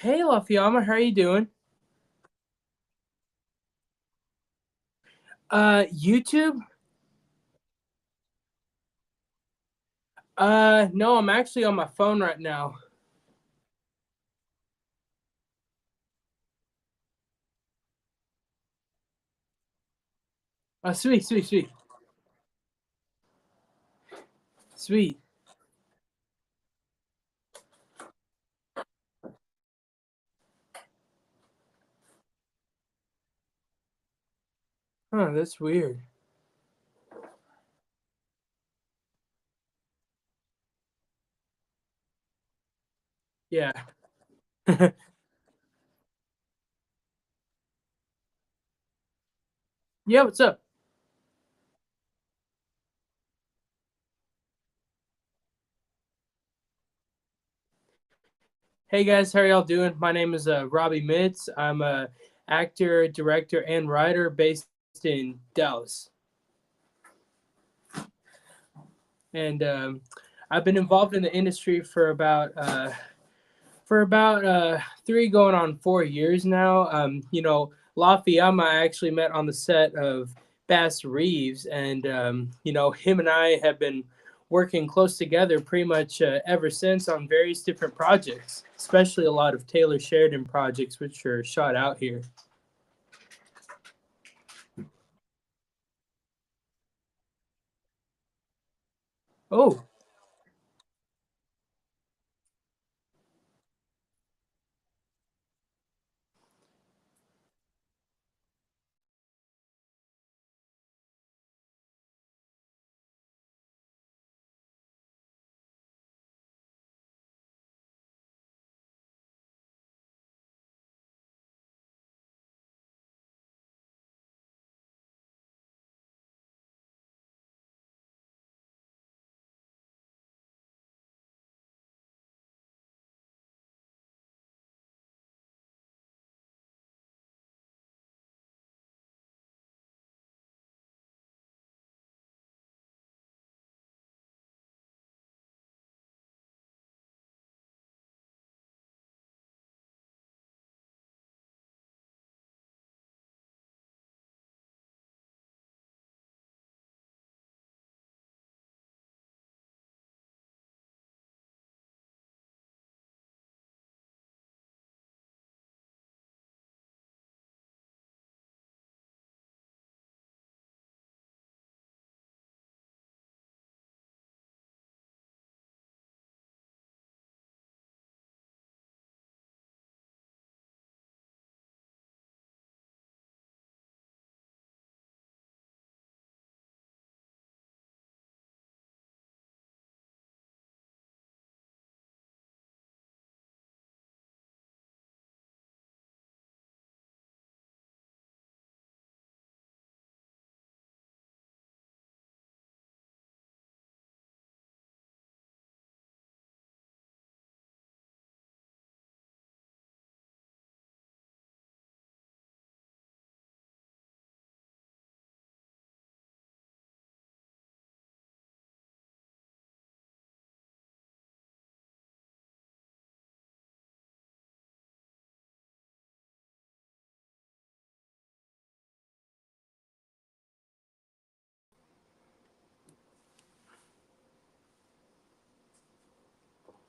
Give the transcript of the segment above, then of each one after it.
Hey, Lafayama, how are you doing? YouTube? No, I'm actually on my phone right now. Oh, sweet, sweet, sweet, sweet. Huh, that's weird. Yeah. Yeah, what's up? Hey guys, how are y'all doing? My name is Robbie Mitz. I'm a actor, director, and writer based in Dallas. And I've been involved in the industry for about 3 going on 4 years now. Lafayama I actually met on the set of Bass Reeves, and him and I have been working close together pretty much ever since on various different projects, especially a lot of Taylor Sheridan projects, which are shot out here. Oh,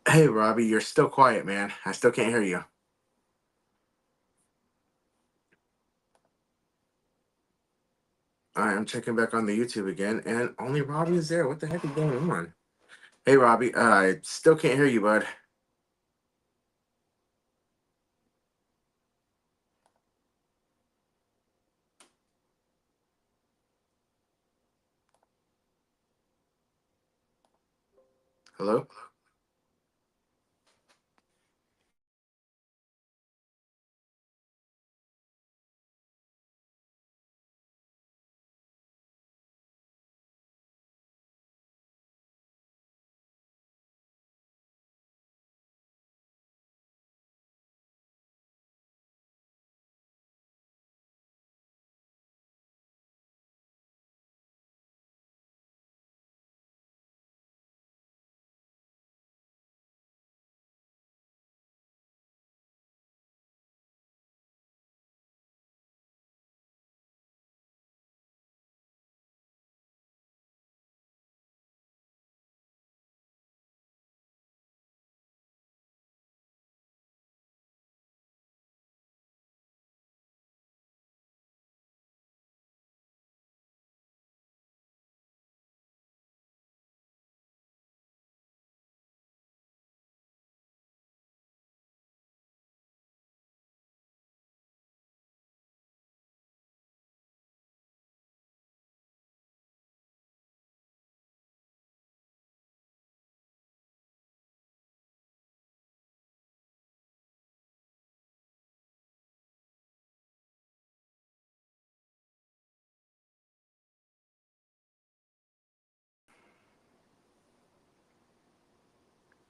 Hey, Robbie, you're still quiet, man. I still can't hear you. All right, I'm checking back on the YouTube again, and only Robbie is there. What the heck is going on? Hey, Robbie, I still can't hear you, bud. Hello?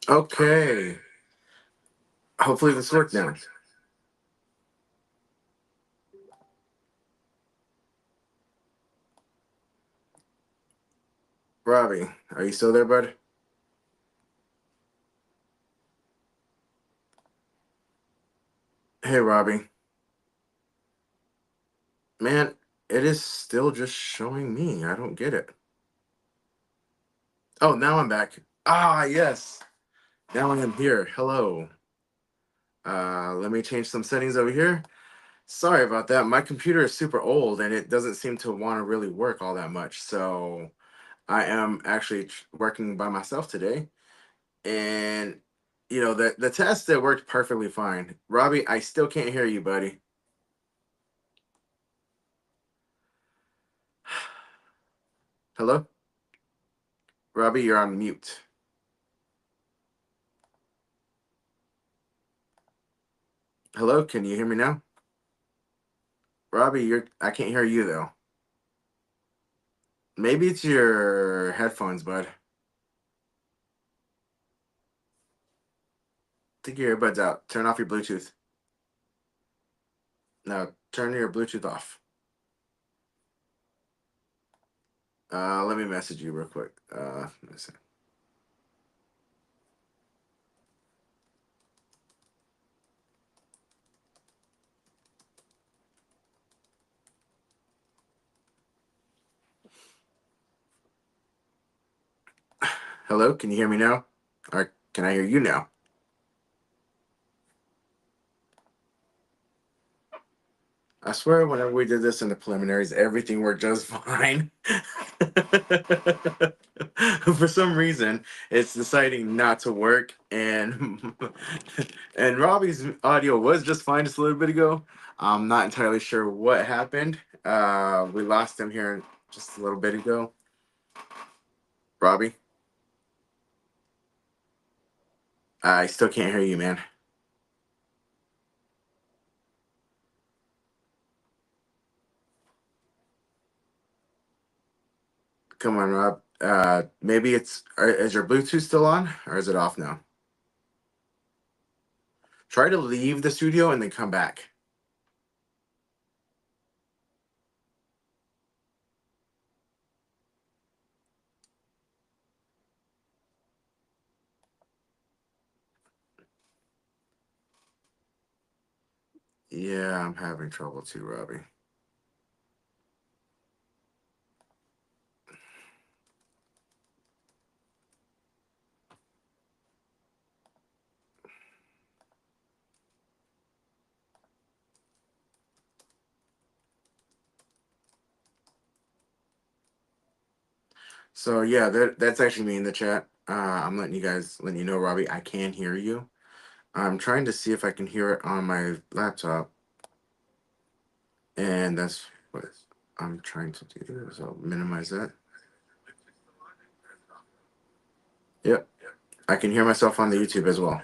Okay. Hopefully this worked now. Robbie, are you still there, bud? Hey, Robbie. Man, it is still just showing me. I don't get it. Oh, now I'm back. Ah, yes. Now I am here. Hello. Let me change some settings over here. Sorry about that. My computer is super old and it doesn't seem to want to really work all that much. So I am actually working by myself today. And the test that worked perfectly fine. Robbie, I still can't hear you, buddy. Hello? Robbie, you're on mute. Hello, can you hear me now? Robbie, I can't hear you though. Maybe it's your headphones, bud. Take your earbuds out. Turn off your Bluetooth. No, turn your Bluetooth off. Let me message you real quick. Let me see. Hello, can you hear me now? Or can I hear you now? I swear, whenever we did this in the preliminaries, everything worked just fine. For some reason, it's deciding not to work, and and Robbie's audio was just fine just a little bit ago. I'm not entirely sure what happened. We lost him here just a little bit ago. Robbie, I still can't hear you, man. Come on, Rob. Maybe is your Bluetooth still on, or is it off now? Try to leave the studio and then come back. Yeah, I'm having trouble too, Robbie. So yeah, that's actually me in the chat. I'm letting you know, Robbie, I can hear you. I'm trying to see if I can hear it on my laptop, and that's what I'm trying to do. So I'll minimize that. Yep, I can hear myself on the YouTube as well.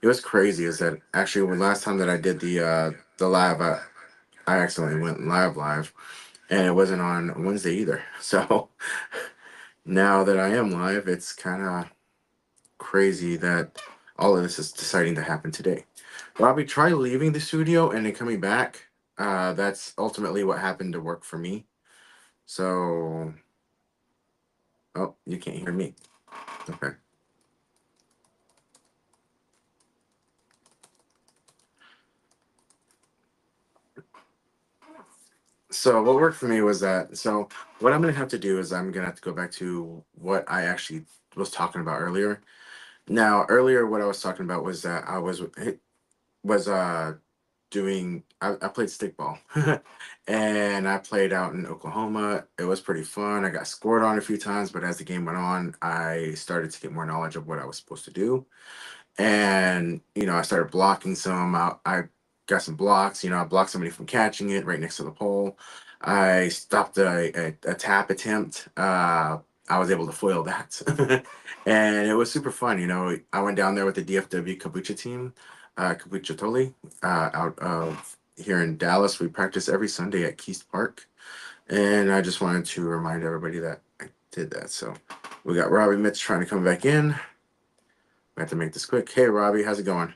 It was crazy is that actually when last time that I did the live, I accidentally went live, and it wasn't on Wednesday either. So now that I am live, it's kind of crazy that all of this is deciding to happen today. Robbie, try leaving the studio and then coming back. That's ultimately what happened to work for me. So, oh, you can't hear me. Okay. So what worked for me was that. So what I'm gonna have to do is I'm gonna have to go back to what I actually was talking about earlier. Now, earlier, what I was talking about was that I was doing I played stickball and I played out in Oklahoma. It was pretty fun. I got scored on a few times, but as the game went on, I started to get more knowledge of what I was supposed to do. And I started blocking some. I got some blocks. I blocked somebody from catching it right next to the pole. I stopped a tap attempt. I was able to foil that, and it was super fun. I went down there with the DFW Kabucha team, Kabucha Toli, out of here in Dallas. We practice every Sunday at Keast Park, and I just wanted to remind everybody that I did that. So We got Robbie Mitch trying to come back in. We have to make this quick. Hey, Robbie, how's it going?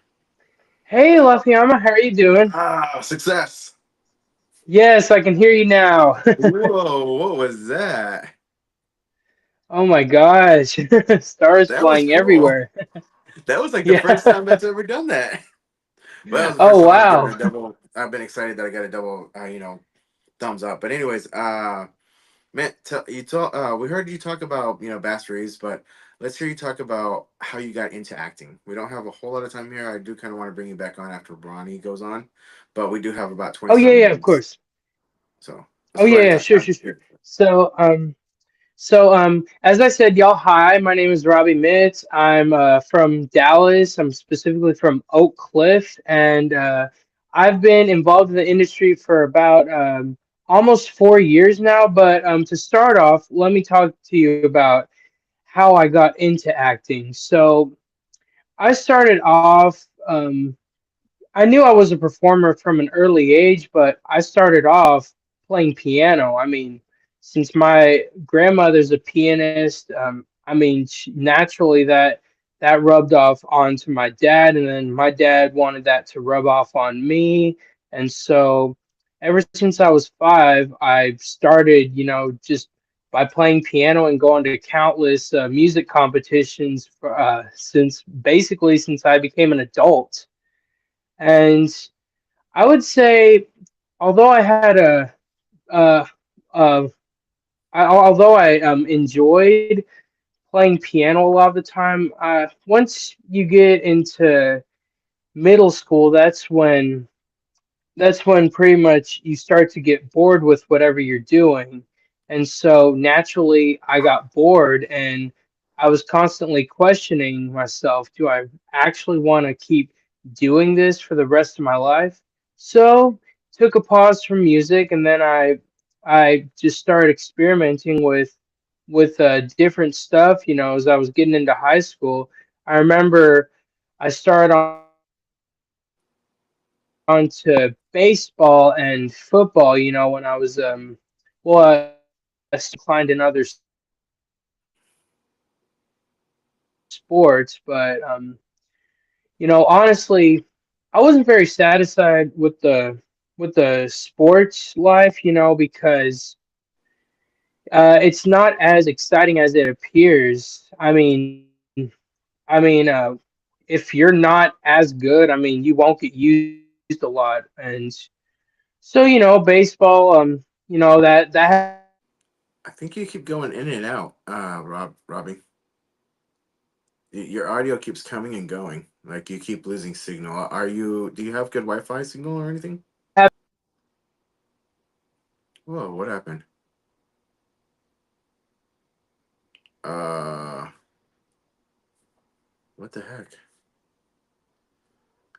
Hey, Lafayama, how are you doing? Ah, success. Yes, I can hear you now. Whoa, what was that? Oh my gosh, stars That was flying cool. everywhere. That was like the first Yeah. time that's ever done that. But that was the first Oh time I've given wow. a double. I've been excited that I got a double, thumbs up. But anyways, man, you talk. We heard you talk about Bass Reeves, but let's hear you talk about how you got into acting. We don't have a whole lot of time here. I do kind of want to bring you back on after Bronny goes on, but we do have about twenty Oh yeah, seven yeah, of minutes. course. So let's Oh go yeah, ahead and yeah, talk sure, about sure, sure. it. So, as I said, y'all, hi. My name is Robbie Mitz. I'm from Dallas. I'm specifically from Oak Cliff, and I've been involved in the industry for about almost 4 years now. But to start off, let me talk to you about how I got into acting. So, I started off. I knew I was a performer from an early age, but I started off playing piano. I mean, since my grandmother's a pianist, I mean, naturally that rubbed off onto my dad, and then my dad wanted that to rub off on me, and so ever since I was 5, I've started, just by playing piano and going to countless music competitions since I became an adult. And I would say, although I had uh, uh, although I enjoyed playing piano a lot of the time, once you get into middle school, that's when pretty much you start to get bored with whatever you're doing. And so naturally, I got bored and I was constantly questioning myself, do I actually want to keep doing this for the rest of my life? So, took a pause from music and then I just started experimenting with different stuff, as I was getting into high school. I remember I started on to baseball and football, when I was well, I declined in other sports, but honestly, I wasn't very satisfied with the sports life, because it's not as exciting as it appears. I mean, if you're not as good, I mean, you won't get used a lot, and so baseball, that I think you keep going in and out, Robbie. Your audio keeps coming and going. Like you keep losing signal. Are you? Do you have good Wi-Fi signal or anything? have. Whoa, what happened? Uh, what the heck?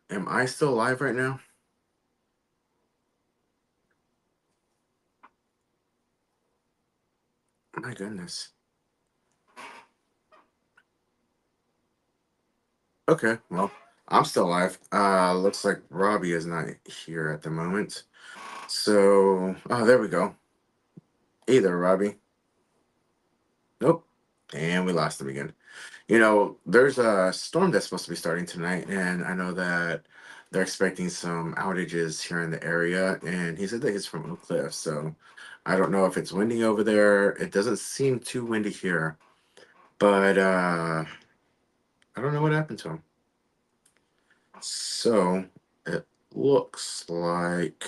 Am I still live right now? My goodness. Okay, well, I'm still live. Looks like Robbie is not here at the moment. So, oh, there we go. Either Robbie. Nope. And we lost him again. There's a storm that's supposed to be starting tonight, and I know that they're expecting some outages here in the area. And he said that he's from Oak Cliff, so I don't know if it's windy over there. It doesn't seem too windy here, but I don't know what happened to him. So it looks like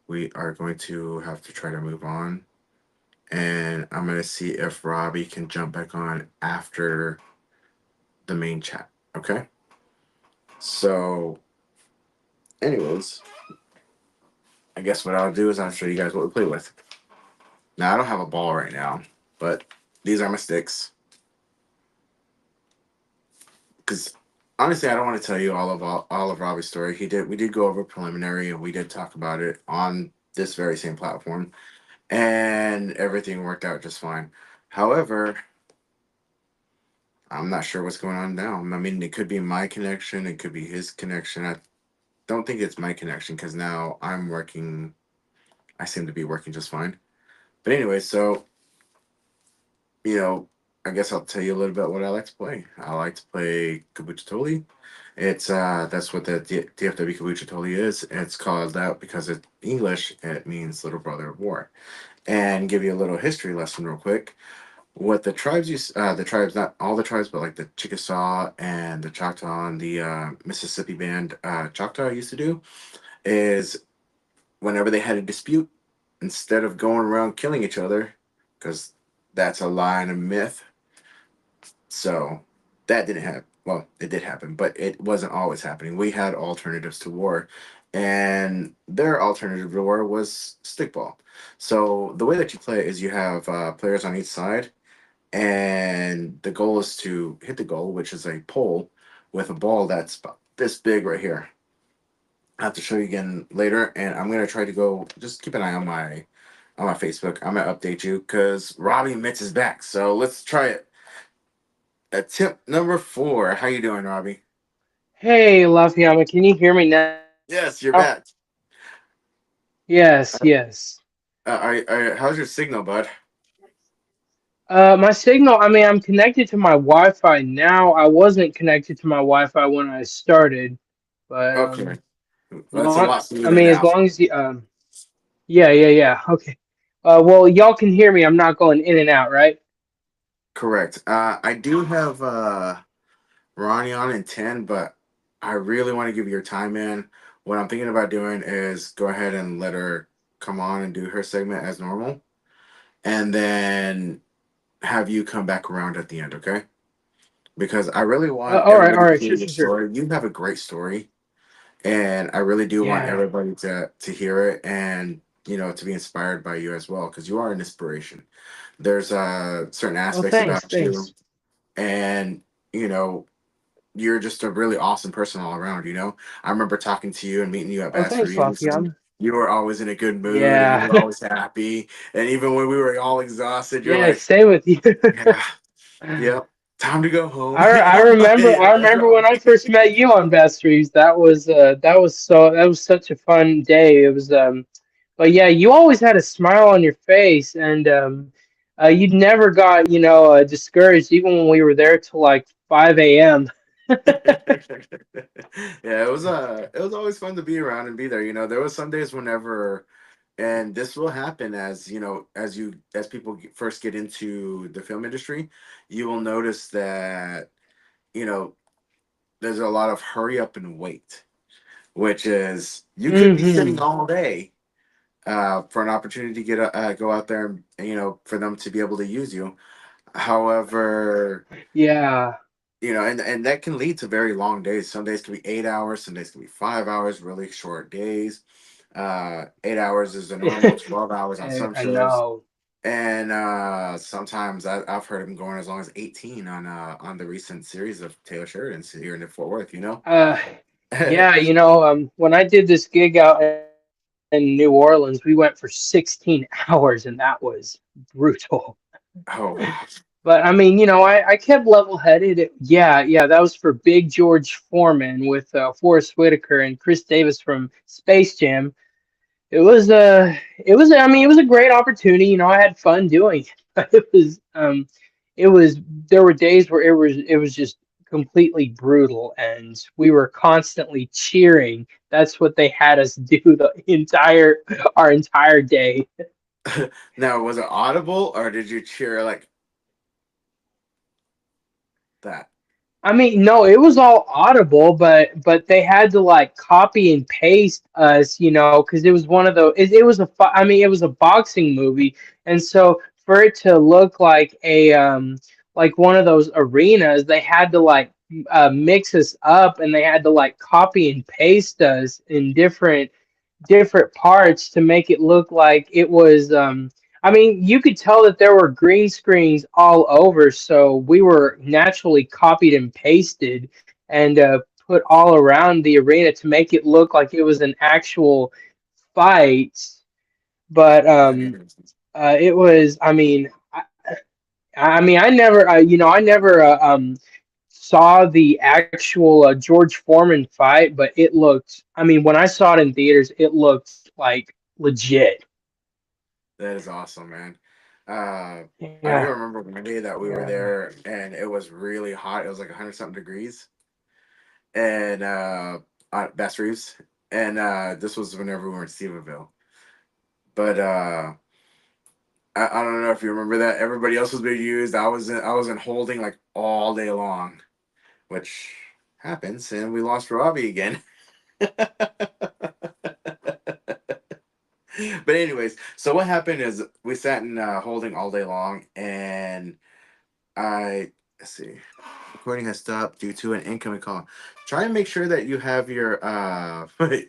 we are going to have to try to move on. And I'm going to see if Robbie can jump back on after the main chat. Okay. So, anyways, I guess what I'll do is I'll show you guys what we play with. Now, I don't have a ball right now, but these are my sticks. Because honestly, I don't want to tell you all of Robbie's story. We did go over preliminary and we did talk about it on this very same platform, and everything worked out just fine. However, I'm not sure what's going on now. I mean, it could be my connection, it could be his connection. I don't think it's my connection because now I'm working. I seem to be working just fine. But anyway, so, you know, I guess I'll tell you a little bit what I like to play. I like to play Kabuchitoli. It's that's what the DFW Kabuchitoli is. It's called that because it's English and it means little brother of war. And give you a little history lesson real quick. What the tribes use, the tribes, not all the tribes, but like the Chickasaw and the Choctaw and the Mississippi band Choctaw used to do is whenever they had a dispute, instead of going around killing each other, because that's a lie and a myth. So that didn't happen. Well, it did happen, but it wasn't always happening. We had alternatives to war, and their alternative to war was stickball. So the way that you play is you have players on each side, and the goal is to hit the goal, which is a pole with a ball that's about this big right here. I have to show you again later, and I'm gonna try to go. Just keep an eye on my Facebook. I'm gonna update you because Robbie Mitz is back. So let's try it. Attempt number four. How you doing, Robbie? Hey, Lafayama, can you hear me now? Yes, you're back. Yes, yes. How's your signal, bud? My signal, I mean, I'm connected to my Wi-Fi now. I wasn't connected to my Wi-Fi when I started, but Okay, that's a long, lot I smoother mean, as now. long as you, yeah, yeah, yeah. Okay. Well, y'all can hear me. I'm not going in and out, right? Correct. I do have Ronnie on in 10, but I really want to give you your time in. What I'm thinking about doing is go ahead and let her come on and do her segment as normal, and then have you come back around at the end, okay? Because I really want All everybody to right, hear sure, your sure, sure. story. You have a great story, and I really do want Yeah. everybody to hear it and to be inspired by you as well because you are an inspiration. There's certain Oh, aspects thanks, about you, thanks. and you know you're just a really awesome person all around. I remember talking to you and meeting you at Oh, Bass thanks, Reeves, and Lafayama. you were always in a good mood and you Yeah. were always happy. And even when we were all exhausted, you're Yeah, like, same with you. "Yeah, yep, time to go home." I I'm like, remember I "Yeah, remember when I first met you on Best Streets. That was such a fun day. It was but yeah, you always had a smile on your face, and you never got discouraged even when we were there till like 5 a.m. yeah, it was always fun to be around and be there. There was some days whenever, and this will happen as as people first get into the film industry, you will notice that you know there's a lot of hurry up and wait, which is you could be sitting Hmm. all day for an opportunity to go out there and for them to be able to use you. However, Yeah. and that can lead to very long days. Some days can be 8 hours, some days can be 5 hours, really short days. 8 hours is the normal, 12 hours on some I shows. know. And sometimes I've heard them going as long as 18 on the recent series of Taylor Sheridan's here in Fort Worth, Uh, yeah, when I did this gig out in New Orleans, we went for 16 hours, and that was brutal. Oh wow. But I mean, I kept level headed. Yeah, yeah, that was for Big George Foreman with Forrest Whitaker and Chris Davis from Space Jam. I mean, it was a great opportunity. I had fun doing it. But it was, there were days where it was just completely brutal, and we were constantly cheering. That's what they had us do our entire day. Now, was it audible or did you cheer like that? I mean, no, it was all audible, but they had to like copy and paste us, because it was one of the it was I mean, it was a boxing movie, and so for it to look like a like one of those arenas, they had to like mix us up, and they had to like copy and paste us in different parts to make it look like it was I mean, you could tell that there were green screens all over, so we were naturally copied and pasted and put all around the arena to make it look like it was an actual fight. But it was, I mean, I never saw the actual George Foreman fight, but it looked, I mean, when I saw it in theaters, it looked like legit. That is awesome, man. I do Yeah. remember one day that we were Yeah. there and it was really hot. It was like 100 something degrees, and Bass Reeves, and this was whenever we were in Stephenville. But I don't know if you remember that. Everybody else was being used. I was in holding like all day long, which happens, and we lost Robbie again. But anyways, so what happened is we sat in holding all day long, and I let's see, recording has stopped due to an incoming call. Try and make sure that you have your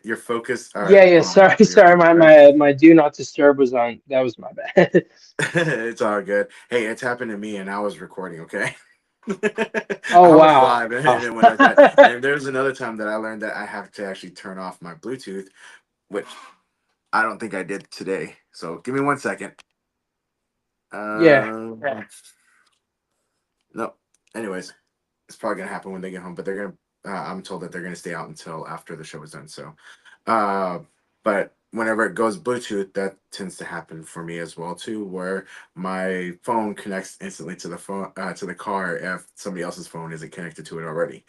your focus Yeah, yeah. on Sorry, whatever you're sorry. doing, My right? my my do not disturb was on. That was my bad. It's all good. Hey, it's happened to me, and I was recording. Okay, Oh I was wow. live, and then when I said, and there's another time that I learned that I have to actually turn off my Bluetooth, which I don't think I did today. So give me 1 second. Yeah. Um, no. Anyways, it's probably gonna happen when they get home, but they're gonna. I'm told that they're gonna stay out until after the show is done. So, uh, but whenever it goes Bluetooth, that tends to happen for me as well too, where my phone connects instantly to the phone to the car if somebody else's phone isn't connected to it already,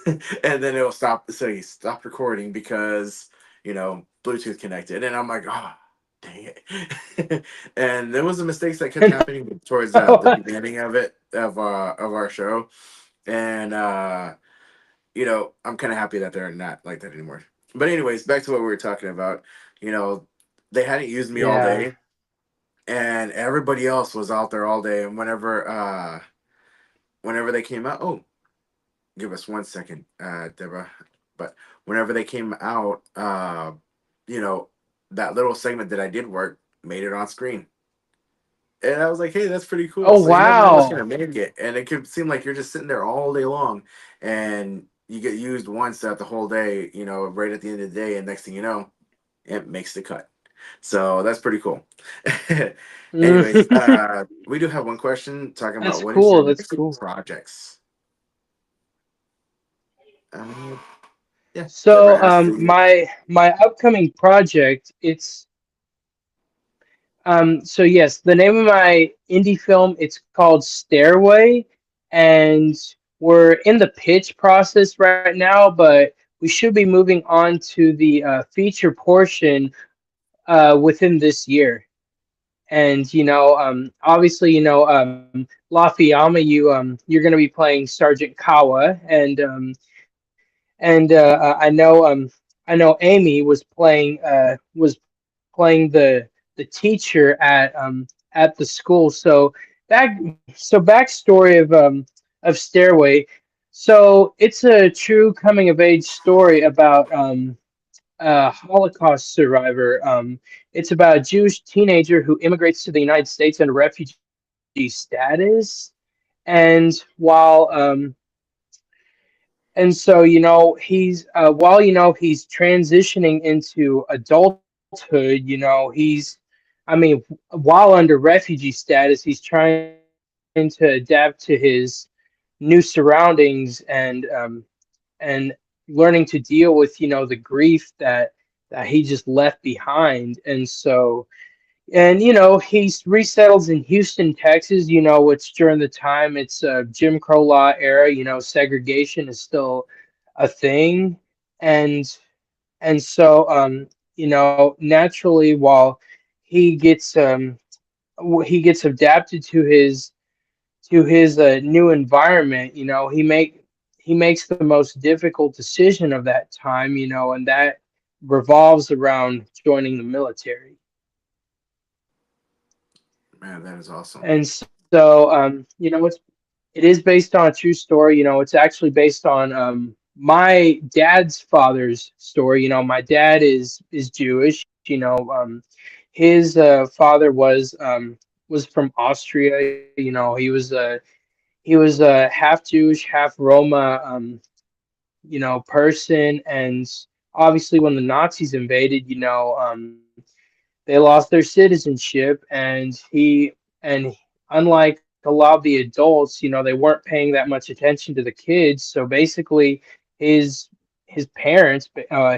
and then it'll stop. So you stop recording because Bluetooth connected, and I'm like, oh. Dang it! And there was the mistakes that kept happening towards the beginning of our show, and I'm kind of happy that they're not like that anymore. But anyways, back to what we were talking about. You know, they hadn't used me all Yeah. day, and everybody else was out there all day. And whenever they came out, oh, give us 1 second, Deborah. But whenever they came out, you know, that little segment that I did work made it on screen. And I was like, hey, that's pretty cool. Oh So you never know what's wow. gonna make it. And it could seem like you're just sitting there all day long and you get used once throughout the whole day, right at the end of the day, and next thing you know, it makes the cut. So that's pretty cool. Anyways, Mm. we do have one question talking about That's what is your cool. That's next cool. projects? Um, yeah, Deborah So asked you. my upcoming project, it's so yes, the name of my indie film, it's called Stairway, and we're in the pitch process right now, but we should be moving on to the feature portion within this year. And obviously, Lafayama, you're going to be playing Sergeant Kawa, and I know Amy was playing the teacher at the school. So back backstory of Stairway. So it's a true coming of age story about a Holocaust survivor. It's about a Jewish teenager who immigrates to the United States under refugee status, and so he's while he's transitioning into adulthood. I mean, while under refugee status, he's trying to adapt to his new surroundings and learning to deal with the grief that he just left behind. And he resettles in Houston, Texas. Which during the time it's Jim Crow law era. Segregation is still a thing, and naturally, while he gets adapted to his new environment, he makes the most difficult decision of that time, and that revolves around joining the military. Man, that is awesome. And so, it is based on a true story. It's actually based on my dad's father's story. My dad is Jewish. His father was from Austria. He was a half Jewish, half Roma, person. And obviously, when the Nazis invaded, they lost their citizenship, and unlike a lot of the adults, they weren't paying that much attention to the kids. So basically, his his parents,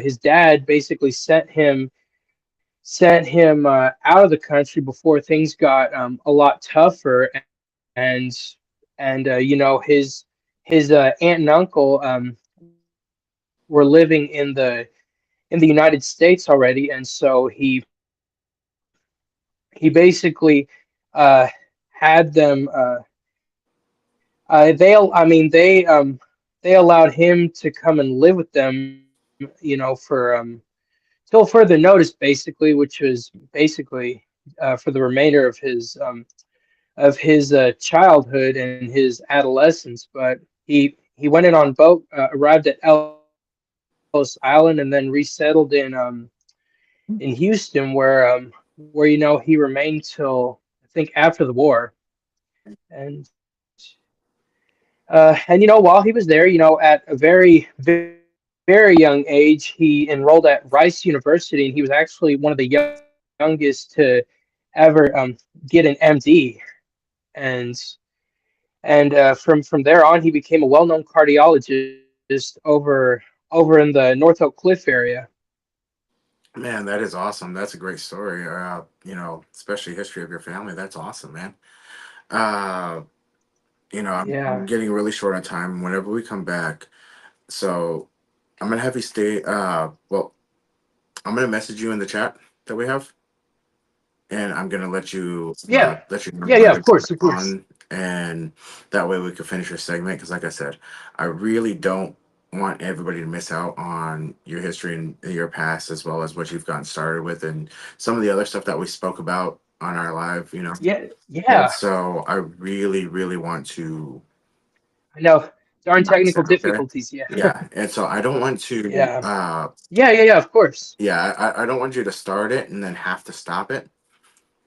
his dad, basically sent him sent him out of the country before things got a lot tougher, and you know, his aunt and uncle were living in the United States already, and so he basically uh, had them. I mean, they allowed him to come and live with them, you know, for till further notice, basically, which was basically for the remainder of his childhood and his adolescence. But he went in on boat, arrived at Ellis Island, and then resettled in Houston, where you know he remained till I think after the war. And and you know, while he was there, you know, at a very young age, he enrolled at Rice University, and he was actually one of the youngest to ever get an MD. And from there on, he became a well-known cardiologist over in the North Oak Cliff area. Man, that is awesome. That's a great story. Especially history of your family. That's awesome, man. Uh, I'm Yeah, getting really short on time. Whenever we come back, so I'm gonna have you stay. Well, I'm gonna message you in the chat that we have, and I'm gonna yeah, let you know yeah, when yeah. to Of come course, of back course. on, and that way we can finish your segment. Because, like I said, I really don't want everybody to miss out on your history and your past, as well as what you've gotten started with, and some of the other stuff that we spoke about on our live. Yeah, And yeah. so I really, really want to I know. Darn box technical it. Okay. difficulties. Yeah, Yeah, and so I don't want to. yeah, yeah, yeah, yeah. Of course. Yeah, I don't want you to start it and then have to stop it.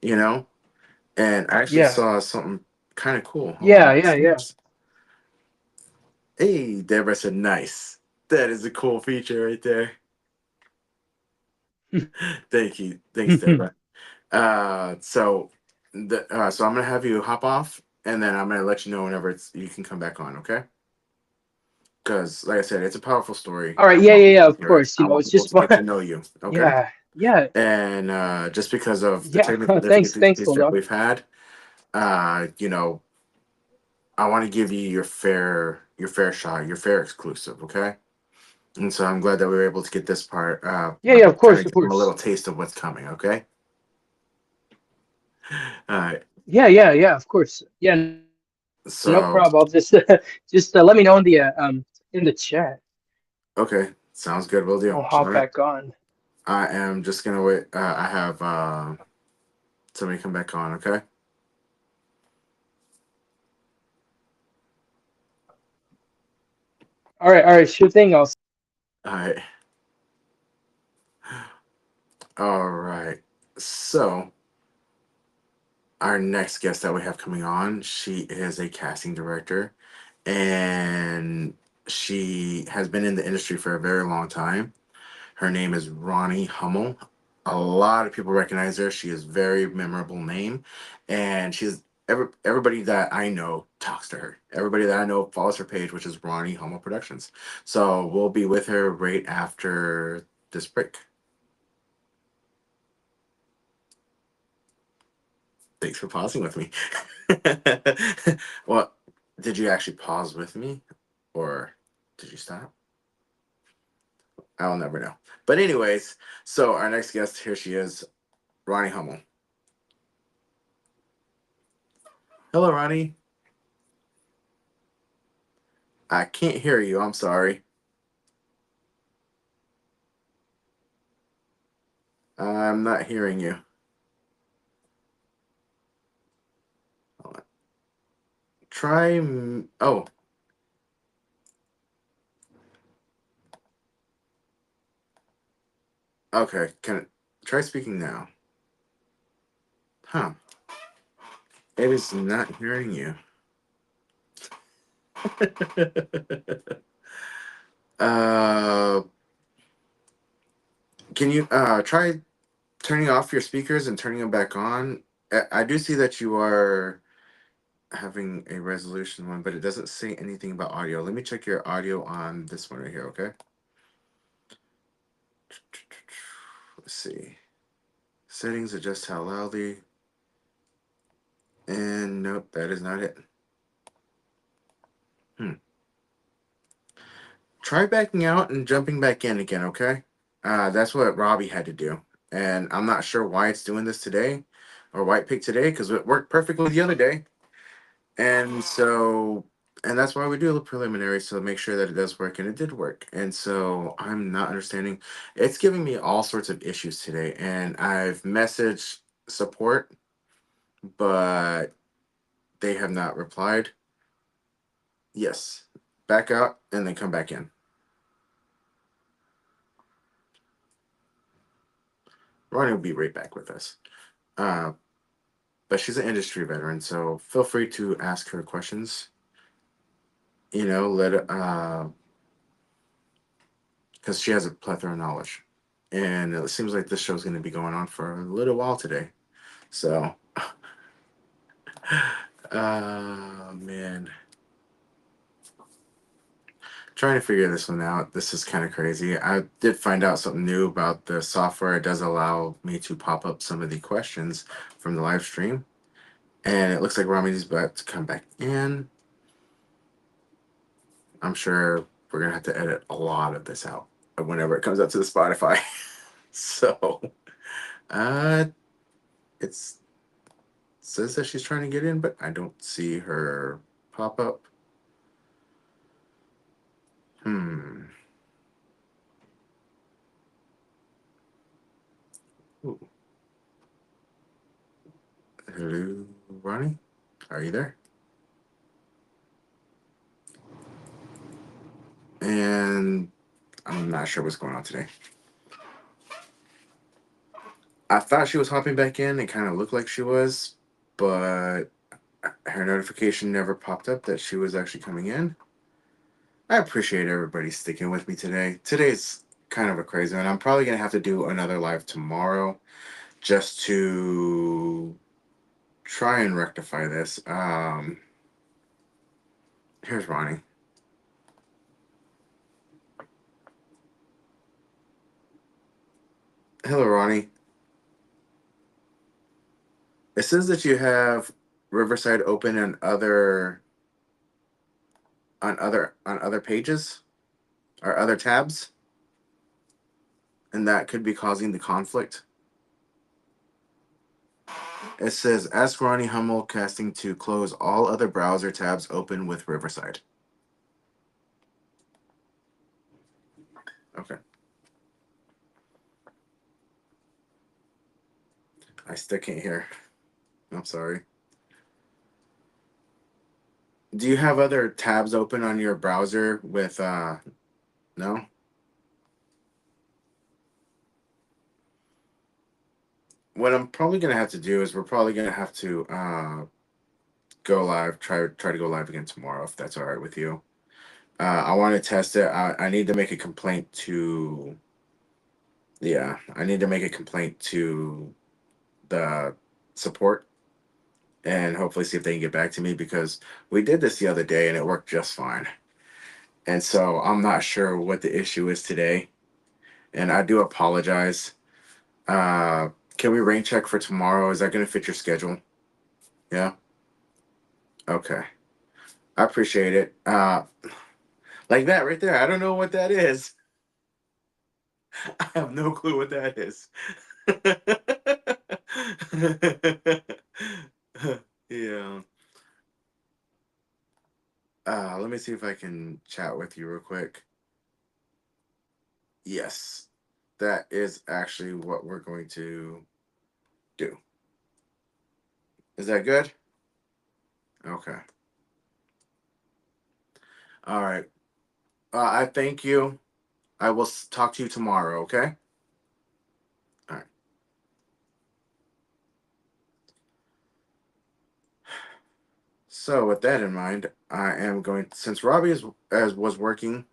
You know. And I actually Yeah, saw something kind of cool. Hold yeah, on. yeah, yeah. Hey, Deborah said, "Nice. That is a cool feature right there." Thank you. Thanks, Deborah. So I'm gonna have you hop off, and then I'm gonna let you know whenever you can come back on. Okay? Because, like I said, it's a powerful story. All right. I Yeah, want yeah, people yeah. to Of hear it. course. You I know, want it's people just to get to one. know you. Okay? Yeah, yeah, And just because of the yeah. technical Thanks, thanks, difficulties that Bulldog. we've had, uh, you know, I want to give you your fair shot, your fair exclusive. Okay? And so I'm glad that we were able to get this part, Yeah, yeah. Of kind course, of of give them a course. little taste of what's coming. Okay. All right. Yeah, yeah, yeah. Of course. Yeah, no problem. I'll just So, just let me know in the chat. okay. Sounds good. We'll I'll do. hop All right. back on. I am just going to wait. I have somebody come back on. Okay. All right. Sure thing. I'll. All right. All right. So, our next guest that we have coming on, she is a casting director, and she has been in the industry for a very long time. Her name is Ronnie Hummel. A lot of people recognize her. She is very memorable name, and everybody that I know talks to her. Everybody that I know follows her page, which is Ronnie Hummel Productions. So we'll be with her right after this break. Thanks for pausing with me. Well, did you actually pause with me, or did you stop? I'll never know. But anyways, so our next guest, here she is, Ronnie Hummel. Hello, Ronnie. I can't hear you. I'm sorry. I'm not hearing you. Hold on. Oh, okay. Try speaking now? Huh. It is not hearing you. uh, can you try turning off your speakers and turning them back on? I do see that you are having a resolution one, but it doesn't say anything about audio. Let me check your audio on this one right here, okay? Let's see. Settings, adjust how loudly. And nope, that is not it. Try backing out and jumping back in again, okay? That's what Robbie had to do. And I'm not sure why it's doing this today or why it picked today because it worked perfectly the other day. And so, and that's why we do the preliminary, so make sure that it does work, and it did work. And so I'm not understanding. It's giving me all sorts of issues today, and I've messaged support, but they have not replied. Yes, back out and then come back in. Ronnie will be right back with us. Uh, but she's an industry veteran, so feel free to ask her questions. You know, because she has a plethora of knowledge, and it seems like this show's going to be going on for a little while today. So, man, trying to figure this one out. This is kind of crazy. I did find out something new about the software. It does allow me to pop up some of the questions from the live stream, and it looks like Rami's about to come back in. I'm sure we're gonna have to edit a lot of this out whenever it comes up to the Spotify. So, uh, it's says that she's trying to get in, but I don't see her pop up. Hmm. Ooh. Hello, Ronnie. Are you there? And I'm not sure what's going on today. I thought she was hopping back in. It kind of looked like she was, but her notification never popped up that she was actually coming in. I appreciate everybody sticking with me today. Today's kind of a crazy one. I'm probably going to have to do another live tomorrow just to try and rectify this. Here's Ronnie. Hello, Ronnie. It says that you have Riverside open and on other pages or other tabs, and that could be causing the conflict. It says ask Ronnie Hummel casting to close all other browser tabs open with Riverside. Okay. I still can't hear. I'm sorry. Do you have other tabs open on your browser with no? What I'm probably gonna have to do is we're probably gonna have to go live, try to go live again tomorrow if that's all right with you. I want to test it. I need to make a complaint to. Yeah, I need to make a complaint to the support and hopefully see if they can get back to me because we did this the other day and it worked just fine. And so I'm not sure what the issue is today, and I do apologize. Uh, can we rain check for tomorrow? Is that going to fit your schedule? Yeah. Okay. I appreciate it. Like that right there. I don't know what that is. I have no clue what that is. Yeah. Let me see if I can chat with you real quick. Yes, that is actually what we're going to do. Is that good? Okay. All right. I thank you. I will talk to you tomorrow, okay? All right. So with that in mind, I am going since Robbie is as was working,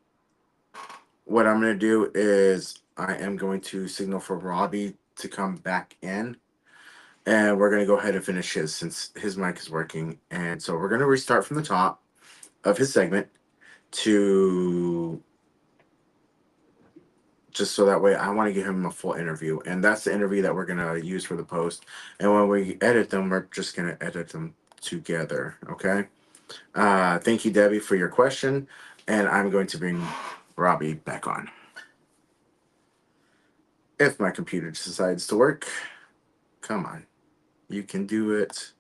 what I'm going to do is I am going to signal for Robbie to come back in, and we're going to go ahead and finish his since his mic is working. And so we're going to restart from the top of his segment to just so that way I want to give him a full interview, and that's the interview that we're gonna use for the post. And when we edit them, we're just gonna edit them together. Okay. Thank you, Debbie, for your question, and I'm going to bring Robbie back on. If my computer decides to work, come on, you can do it.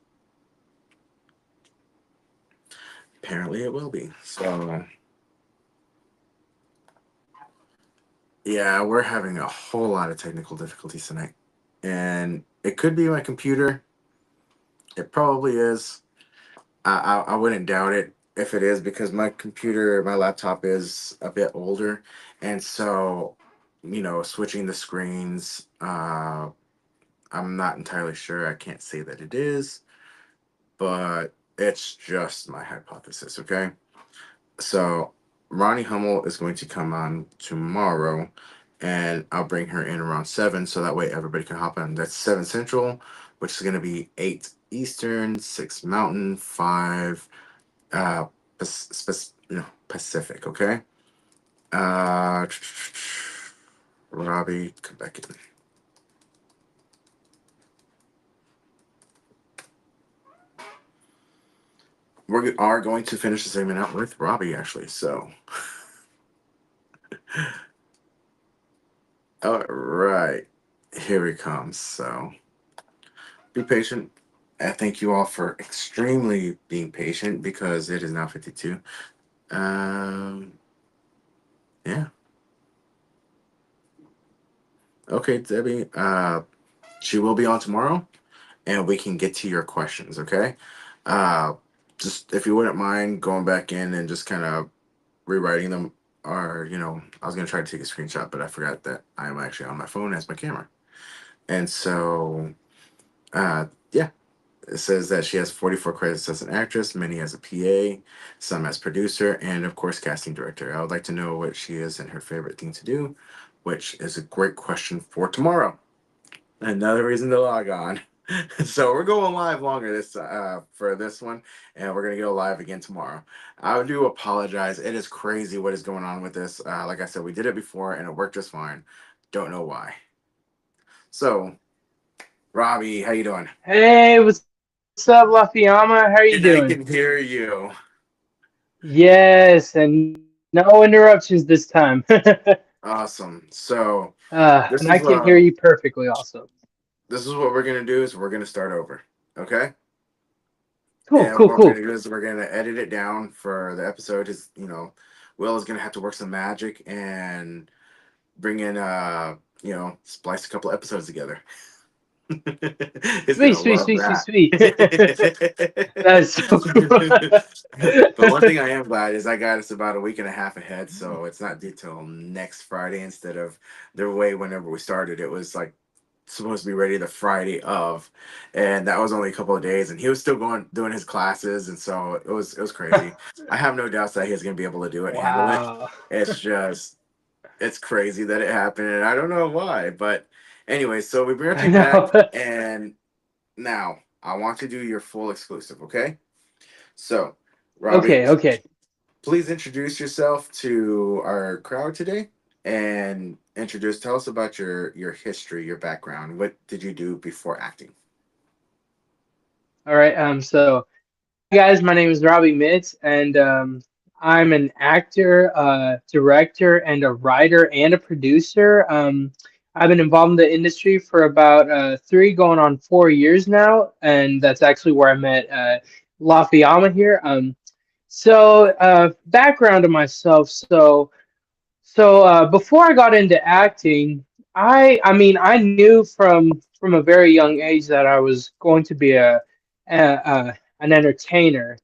Apparently, it will be. So, yeah, we're having a whole lot of technical difficulties tonight, and it could be my computer. It probably is. I wouldn't doubt it if it is because my computer, my laptop is a bit older, and so switching the screens. I'm not entirely sure. I can't say that it is, but it's just my hypothesis. Okay, so Ronnie Hummel is going to come on tomorrow, and I'll bring her in around 7, so that way everybody can hop on. That's 7 Central, which is going to be 8 Eastern, 6 Mountain, 5 uh Pacific. Okay. uh Robbie, come back in. We are going to finish the segment out with Robbie, actually. So, all right, here he comes. So, be patient. I thank you all for extremely being patient because it is now 52. Um, yeah. Okay, Debbie. She will be on tomorrow, and we can get to your questions. Okay. Uh, just if you wouldn't mind going back in and just kind of rewriting them, or I was gonna try to take a screenshot, but I forgot that I am actually on my phone as my camera, and so yeah. It says that she has 44 credits as an actress, many as a PA, some as producer, and of course, casting director. I would like to know what she is and her favorite thing to do, which is a great question for tomorrow. Another reason to log on. So we're going live longer this for this one, and we're gonna go live again tomorrow. I do apologize. It is crazy what is going on with this. Like I said, we did it before and it worked just fine. Don't know why. So, Robbie, how you doing? Hey, what's up, Lafayama? How are you And I doing? can hear you. Yes, and no interruptions this time. Awesome. So this And I is can hear you perfectly also. this is what we're gonna do is we're gonna start over. Okay. Cool, And cool, what we're cool. gonna do is we're gonna edit it down for the episode. Is Will is gonna have to work some magic and bring in splice a couple episodes together. He's Sweet, gonna sweet, love sweet, sweet, that. sweet. That's so But one cool. thing I am glad is I got us about a week and a half ahead, so it's not due till next Friday instead of the way whenever we started. It was like supposed to be ready the Friday of, and that was only a couple of days, and he was still going doing his classes, and so it was crazy. I have no doubts that he's gonna be able to do it, and handle it. Wow. It's just it's crazy that it happened, and I don't know why. But anyway, so we brought I you back, know. and now I want to do your full exclusive. Okay, so Robbie, Okay, okay. please introduce yourself to our crowd today, and tell us about your history, your background. What did you do before acting? All right. So hey guys, my name is Robbie Mitz, and I'm an actor, director, and a writer and a producer. I've been involved in the industry for about 3 going on 4 years now, and that's actually where I met Lafayama here. Background of myself. Before I got into acting, I mean I knew from a very young age that I was going to be an entertainer,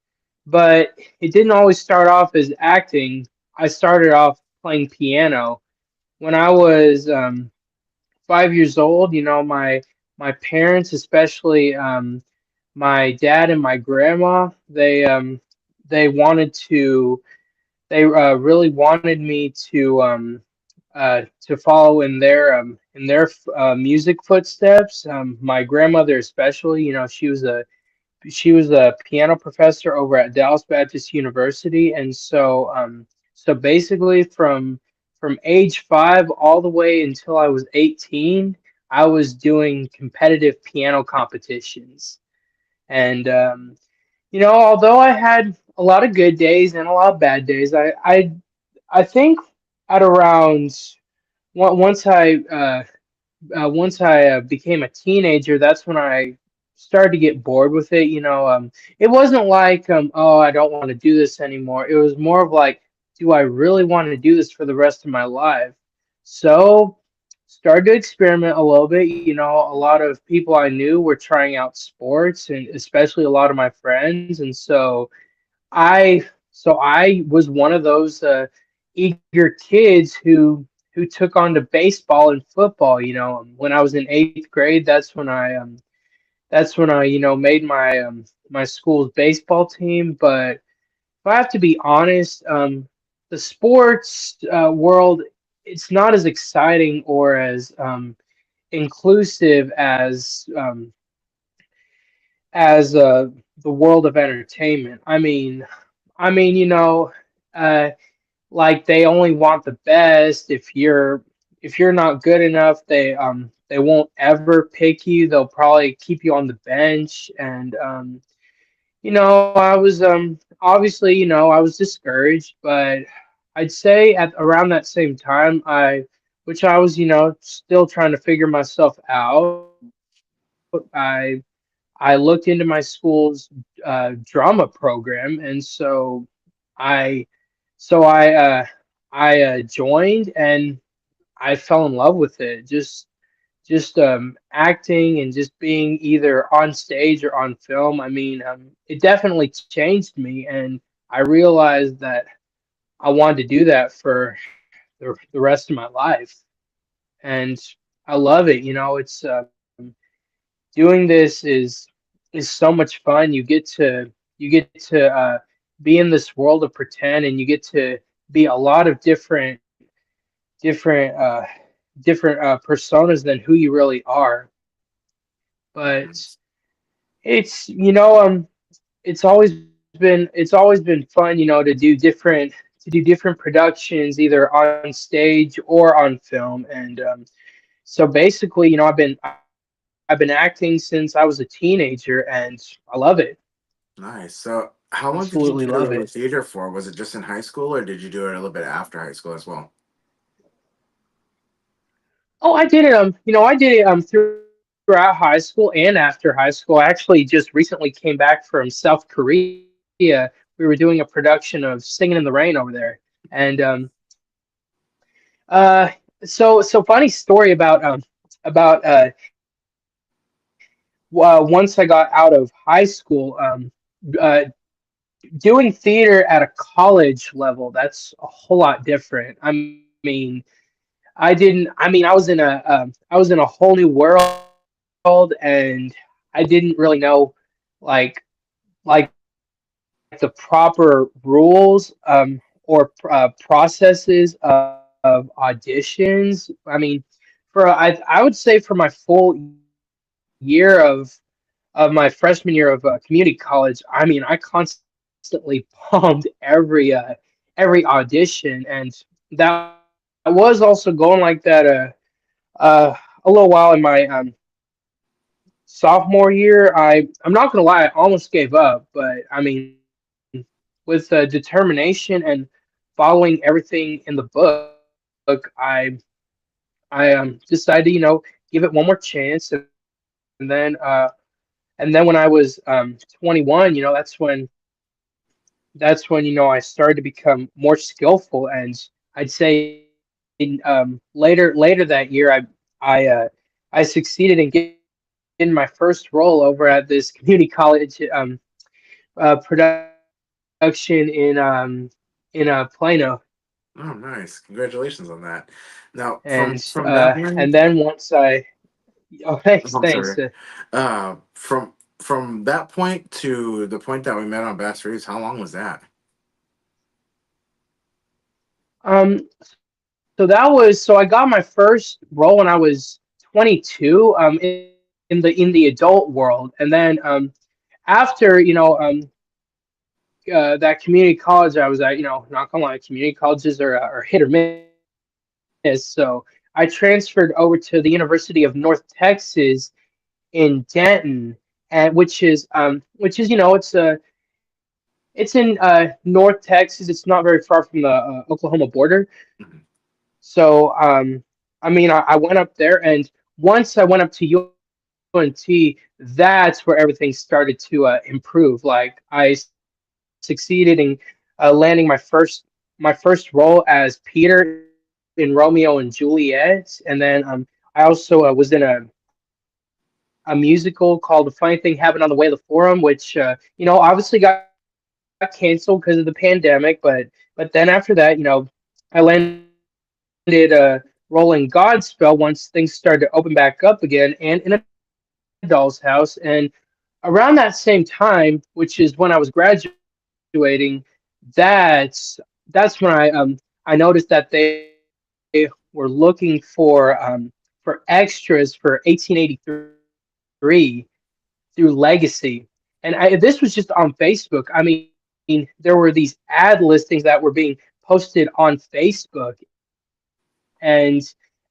but it didn't always start off as acting. I started off playing piano when I was 5 years old. You know, my parents, especially my dad and my grandma, they wanted to they really wanted me to follow in their music footsteps. My grandmother, especially, you know, she was a piano professor over at Dallas Baptist University, and so basically from age 5 all the way until I was 18, I was doing competitive piano competitions. And although I had a lot of good days and a lot of bad days, I think at around once I became a teenager, that's when I started to get bored with it. It wasn't like, oh, I don't want to do this anymore. It was more of like, do I really want to do this for the rest of my life? So started to experiment a little bit. A lot of people I knew were trying out sports, and especially a lot of my friends. And I I was one of those eager kids who took on to baseball and football. When I was in eighth grade, that's when I made my school's baseball team. But if I have to be honest, the sports world, it's not as exciting or as inclusive as the world of entertainment. I mean, uh, like they only want the best. If you're not good enough, they won't ever pick you. They'll probably keep you on the bench. And I was obviously, I was discouraged, but I'd say at around that same time, which I was, still trying to figure myself out. I I looked into my school's drama program, and I so I joined, and I fell in love with it. Just acting and just being either on stage or on film. It definitely changed me, and I realized that I wanted to do that for the rest of my life, and I love it. Doing this is so much fun. You get to be in this world of pretend, and you get to be a lot of different personas than who you really are. But Nice. it's it's always been fun, to do different productions, either on stage or on film. And so basically, I've been acting since I was a teenager, and I love it. Nice. So, how long did you Absolutely love do it. theater for? Was it just in high school, or did you do it a little bit after high school as well? Oh, I did it. I did it throughout high school and after high school. I actually just recently came back from South Korea. We were doing a production of Singing in the Rain over there, and uh, so funny story about once I got out of high school. Uh, Doing theater at a college level, that's a whole lot different. Mean, I didn't. I was in a whole new world, and I didn't really know like like the proper rules or processes of auditions. I would say for my full year of my freshman year of community college, I constantly bombed every audition, and that was also going like that a little while in my sophomore year. I'm not gonna lie, I almost gave up, but with determination and following everything in the book, I decided to give it one more chance. And then when I was 21, that's when I started to become more skillful. And I'd say later that year, I succeeded in getting my first role over at this community college production in Plano. Oh, nice! Congratulations on that. Now, And from that point, then once I oh, oh, thanks I'm thanks sorry. From that point to the point that we met on Bass Reeves, how long was that? um so I got my first role when I was 22 in the adult world. And then after that community college I was at, not gonna lie, community colleges are hit or miss. So I transferred over to the University of North Texas in Denton, and which is it's in North Texas. It's not very far from the Oklahoma border. Mhm. So I mean, I went up there, and once I went up to UNT, that's where everything started to improve. Like I succeeded in landing my first role as Peter in Romeo and Juliet, and then I also was in a musical called The Funny Thing Happened on the Way to the Forum, which obviously got canceled because of the pandemic, but then after that, I landed a role in Godspell once things started to open back up again, and in a doll's house. And around that same time, which is when I was graduating, that's that's when I noticed that they were looking for extras for 1883 through Legacy, and this was just on Facebook. I mean, there were these ad listings that were being posted on Facebook, and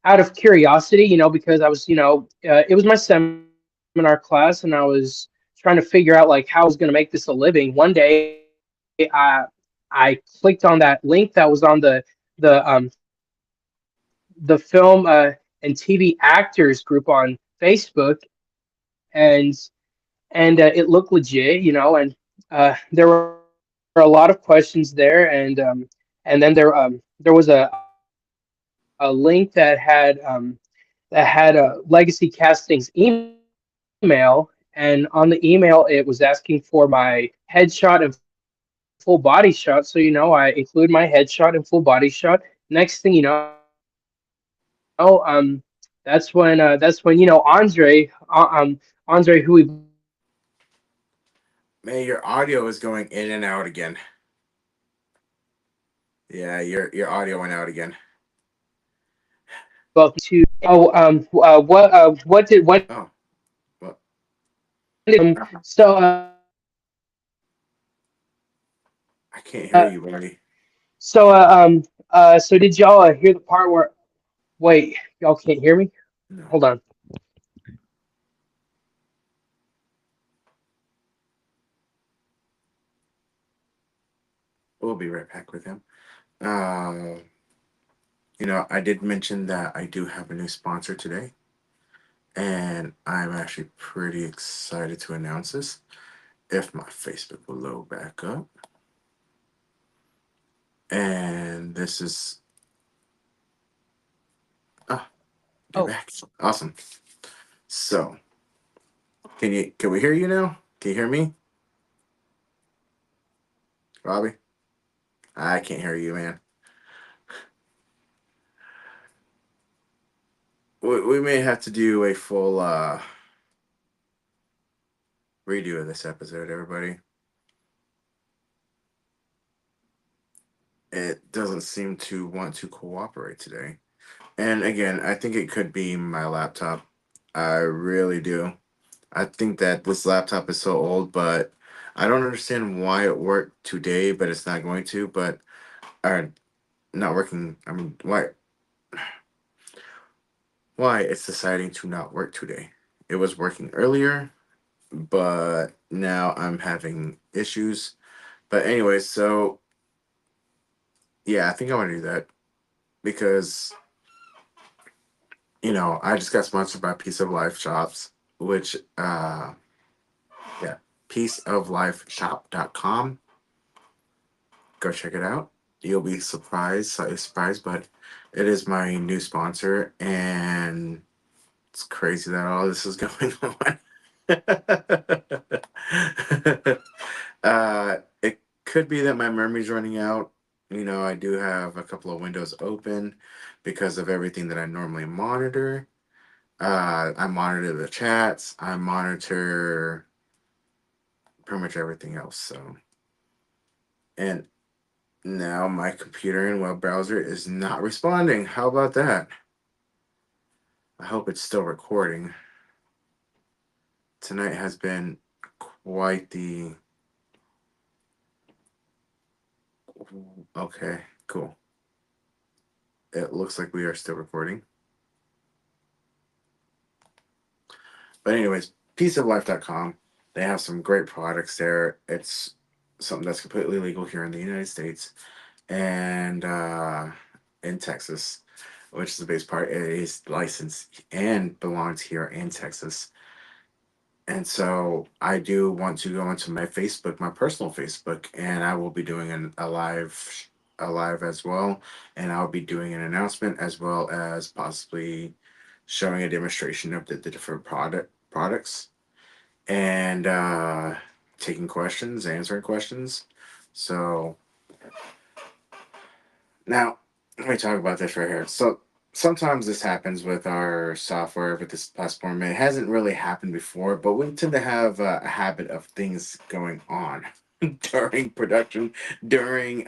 out of curiosity, because I was, it was my seminar class, and I was trying to figure out like how I was going to make this a living. One day, I I clicked on that link that was on the the film and TV actors group on Facebook, and it looked legit, and there were a lot of questions there, and then there was a link that had a Legacy Castings email, and on the email it was asking for my headshot and full body shot. So I include my headshot and full body shot. Next thing you know, that's when Andre, who we Man, your audio is going in and out again. Yeah, your audio went out again. both to. What Oh, well, did so I can't hear uh, you, buddy. so did y'all hear the part where? Wait, y'all can't hear me? No, Hold on. we'll be right back with him. Uh, I did mention that I do have a new sponsor today, and I'm actually pretty excited to announce this. If my Facebook will load back up, and this is ah, you're Oh, back. Awesome. So, can we hear you now? Can you hear me, Robbie? I can't hear you, man. We may have to do a full redo of this episode, everybody. It doesn't seem to want to cooperate today. And again, I think it could be my laptop. I really do. I think that this laptop is so old, but I don't understand why it worked today, but it's not going to. But not working. I mean, why it's deciding to not work today? It was working earlier, but now I'm having issues. But anyway, so yeah, I think I want to do that because I just got sponsored by Piece of Life Shops, which yeah, peaceoflifeshop.com. Go check it out. You'll be surprised, slightly surprised, but it is my new sponsor, and it's crazy that all this is going on. It could be that my memory's running out. I do have a couple of windows open because of everything that I normally monitor. I monitor the chats. I monitor pretty much everything else. So, and now my computer and web browser is not responding. How about that? I hope it's still recording. Tonight has been quite the. Okay, cool. it looks like we are still recording. But anyways, peaceoflife.com. They have some great products there. It's something that's completely legal here in the United States and in Texas, which is the base part. It is licensed and belongs here in Texas. And so I do want to go into my Facebook, my personal Facebook, and I will be doing a live as well, and I'll be doing an announcement as well as possibly showing a demonstration of the different products and taking questions, answering questions. So now let me talk about this right here. So sometimes this happens with our software with this platform. It hasn't really happened before, but we tend to have a habit of things going on during production, during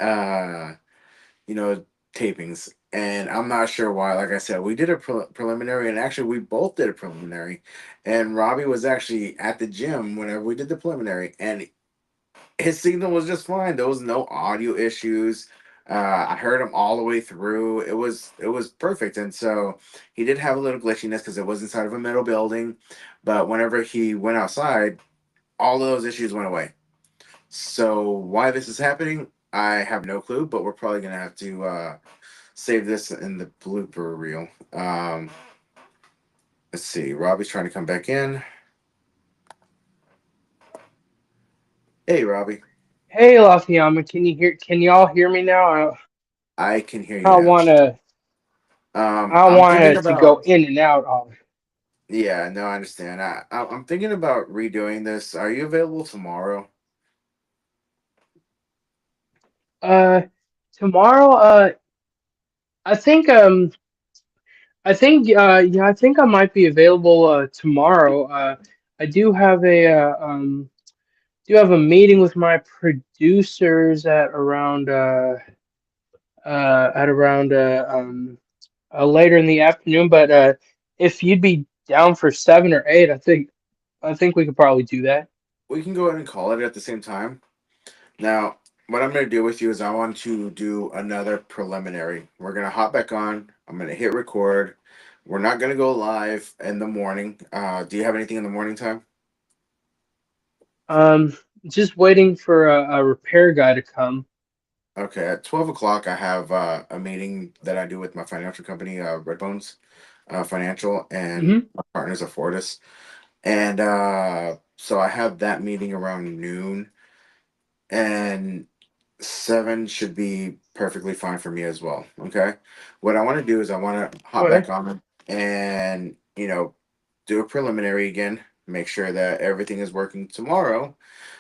you know, tapings. And I'm not sure why. Like I said, we did a preliminary, and actually, we both did a preliminary. And Robbie was actually at the gym whenever we did the preliminary, and his signal was just fine. There was no audio issues. I heard him all the way through. It was perfect. And so he did have a little glitchiness because it was inside of a metal building, but whenever he went outside, all of those issues went away. So why this is happening, I have no clue. But we're probably gonna have to save this in the blooper reel. Let's see. Robbie's trying to come back in. Hey, Robbie. Hey, Lafayama, can y'all hear me now? I can hear you I don't now. wanna I don't I'm want thinking it to go about. in and out all. Yeah, no, I understand. I'm thinking about redoing this. Are you available tomorrow? Uh tomorrow, I think yeah, I think I might be available tomorrow. I do have a meeting with my producers at around later in the afternoon, but if you'd be down for 7 or 8, I think we could probably do that. We can go ahead and call it at the same time. Now, what I'm going to do with you is I want to do another preliminary. We're going to hop back on. I'm going to hit record. We're not going to go live in the morning. Do you have anything in the morning time? Um, just waiting for a repair guy to come. Okay, at 12 o'clock, I have a meeting that I do with my financial company, Redbones Financial, and Hmm. my partners at Fortis. And so I have that meeting around noon, and 7 should be perfectly fine for me as well. Okay. What I want to do is I want to hop Okay. back on and, do a preliminary again, make sure that everything is working tomorrow.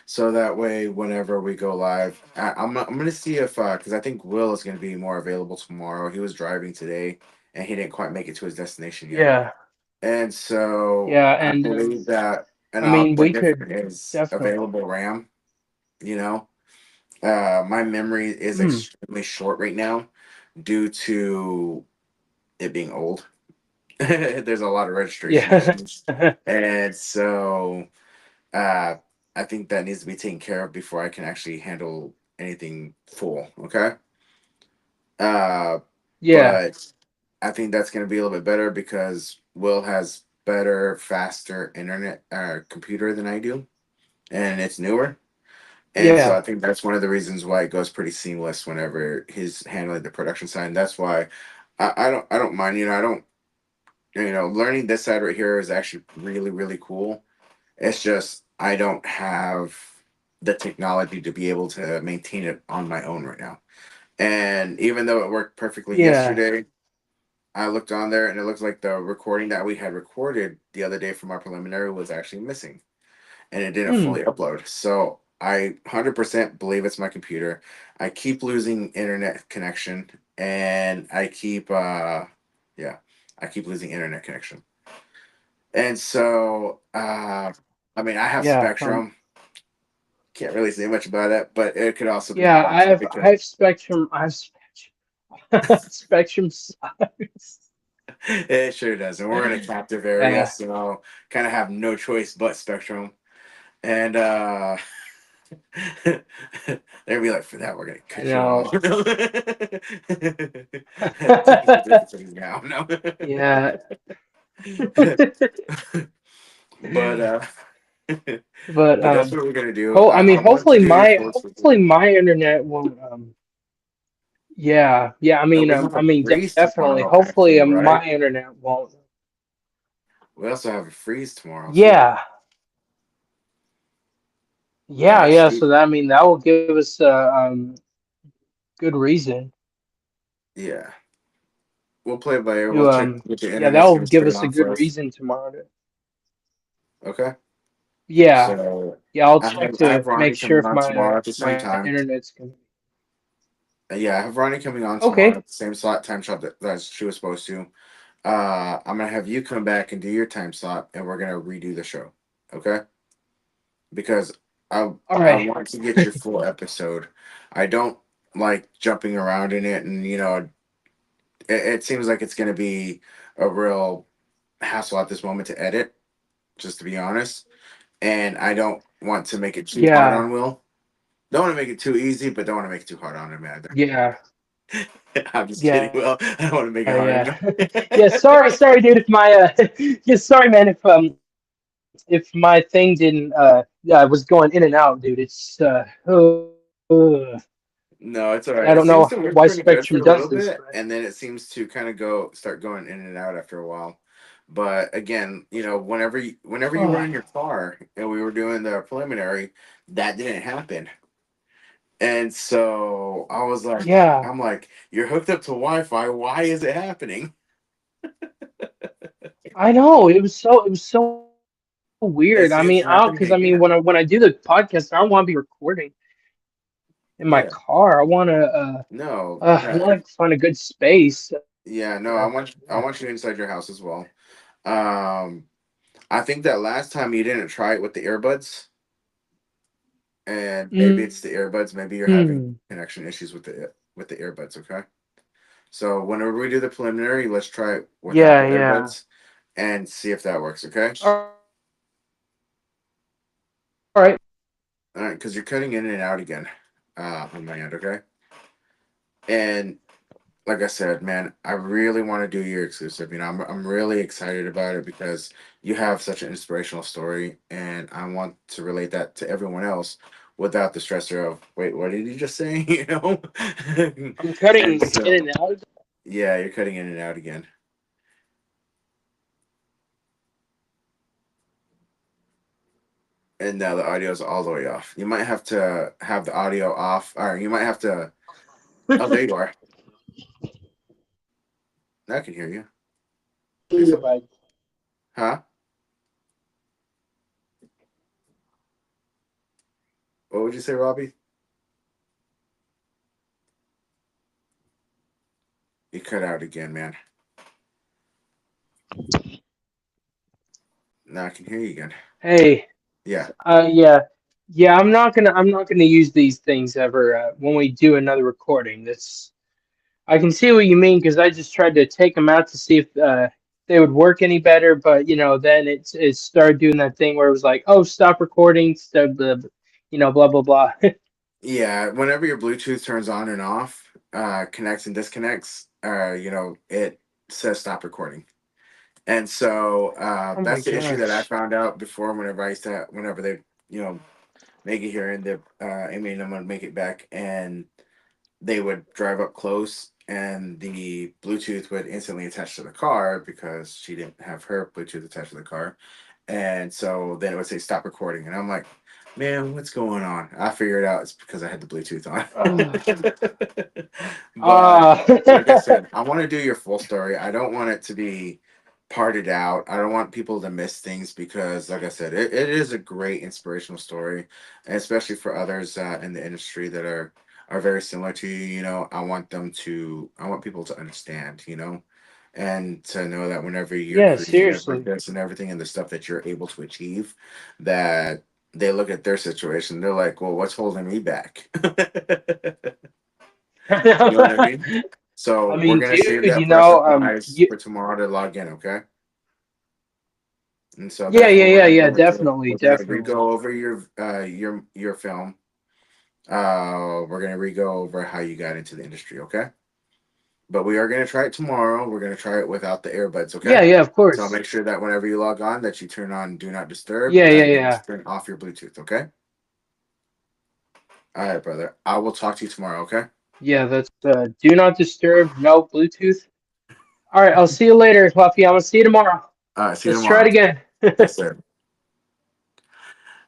So that way, whenever we go live, I'm going to see if, because I think Will is going to be more available tomorrow. He was driving today and he didn't quite make it to his destination yet. Yeah. And so Yeah. I And believe that an I mean, we operative if could it is definitely. available RAM, you know. My memory is Hmm. extremely short right now due to it being old. There's a lot of registration Yeah. items. And so uh, I think that needs to be taken care of before I can actually handle anything full. Okay. Uh, Yeah. but I think that's going to be a little bit better because Will has better, faster internet computer than I do, and it's newer. And so Yeah. I think that's one of the reasons why it goes pretty seamless whenever he's handling the production side. And that's why I don't mind, I don't, learning this side right here is actually really, really cool. It's just I don't have the technology to be able to maintain it on my own right now. And even though it worked perfectly Yeah. yesterday, I looked on there and it looks like the recording that we had recorded the other day from our preliminary was actually missing and it didn't Hmm. fully upload. So I 100% believe it's my computer. I keep losing internet connection, and yeah, I keep losing internet connection. And so, I mean, I have Yeah. Spectrum. Can't really say much about it, but it could also be Yeah. boxed I because have Spectrum. I have Spectrum size. it sure does. And we're in a captive area, Yeah. so kind of have no choice but Spectrum. And They're gonna be like, for that, we're gonna I cut you off. know. Teach you discipline now. No. Yeah. But But but that's what we're gonna do. I mean, I want to do your force with you. hopefully my internet won't yeah, yeah. And we have I a mean, freeze definitely. tomorrow, Hopefully, actually, right? my internet won't. We also have a freeze tomorrow too. Yeah, All yeah, right, yeah. sweet. So that I mean, that will give us good reason Yeah, we'll play it by ear. We'll to check what the yeah, that internet's will gonna give stay us a on good for us. reason tomorrow to Okay. yeah, So yeah. I'll I check have I to have make Ronnie sure coming if on tomorrow at the same my time. internet's gonna. Yeah, I have Ronnie coming on tomorrow Okay, at the same slot time slot that she was supposed to. I'm gonna have you come back and do your time slot, and we're gonna redo the show. Okay? Because I all I right. want to get your full episode. I don't like jumping around in it, and it seems like it's gonna be a real hassle at this moment to edit. Just to be honest, and I don't want to make it too hard Yeah, on Will. Don't want to make it too easy, but don't want to make it too hard on him either. yeah, I'm just kidding. yeah, Well, I don't want to make it hard on yeah. Yeah. him. Sorry, dude. If my yeah, sorry, man. If my thing didn't yeah, was going in and out, dude. It's No, it's all I right. It don't seems know to work why pretty good for Spectrum a does little this, bit, but and then it seems to kind of start going in and out after a while. But again, whenever you were oh in your car and we were doing the preliminary, that didn't happen. And so yeah, I'm like, you're hooked up to Wi-Fi. Why is it happening? I know it was so weird. I It's mean, happening because I mean, again. when I do the podcast, I don't want to be recording in my Yeah. car. No. I want to find a good space. Yeah. No. I Yeah. want you inside your house as well. Um, I think that last time you didn't try it with the earbuds, and maybe it's the earbuds. Maybe you're having Mm, connection issues with the earbuds. Okay. So whenever we do the preliminary, let's try it without yeah, the yeah. earbuds and see if that works. Okay. All right. All right, because you're cutting in and out again, on my end. Okay. And like I said, man, I really want to do your exclusive. I'm really excited about it because you have such an inspirational story, and I want to relate that to everyone else without the stressor of, wait, what did you just say? I'm cutting And in so, and out. yeah, you're cutting in and out again, and now the audio is all the way off. You might have to have the audio off, or you might have to. Oh, there you are. I can hear you. Say something. Huh? What would you say, Robbie? You cut out again, man. Now I can hear you again. Hey, Yeah. yeah, yeah. I'm not gonna use these things ever when we do another recording. That's I can see what you mean because I just tried to take them out to see if they would work any better, but then it started doing that thing where it was like, oh, stop recording, stop, blah blah blah. Yeah, whenever your Bluetooth turns on and off, connects and disconnects, it says stop recording. And so Oh my that's the issue that I gosh. found out before whenever they, you know, make it here and Amy and I'm gonna make it back and they would drive up close and the Bluetooth would instantly attach to the car because she didn't have her Bluetooth attached to the car. And so then it would say stop recording. And I'm like, man, what's going on? I figured out it's because I had the Bluetooth on. Uh, But uh, like I said, I want to do your full story. I don't want it to be parted out. I don't want people to miss things because, like I said, it is a great inspirational story, and especially for others in the industry that are very similar to you. I want people to understand, and to know that whenever you're yeah, creative like seriously. this and everything and the stuff that you're able to achieve, that they look at their situation, they're like, well, what's holding me back? You know what I mean? So I we're mean, gonna save dude, that for a surprise you for tomorrow to log in, okay? And so Yeah, that's yeah, what we're yeah, gonna yeah. go into. Definitely, We're gonna definitely. re-go over your film. We're gonna re-go over how you got into the industry, okay? But we are gonna try it tomorrow. We're gonna try it without the earbuds, Yeah, okay? yeah, of So course. make sure that whenever you log on, that you turn on Do Not Disturb Yeah, yeah, and then yeah. turn off your Bluetooth, okay? All right, brother. I will talk to you tomorrow, okay? Yeah, that's do not disturb, no Bluetooth. All right, I'll see you later, Fluffy. I'm gonna see you tomorrow. All right, see you Let's try it tomorrow. again. Yes, sir.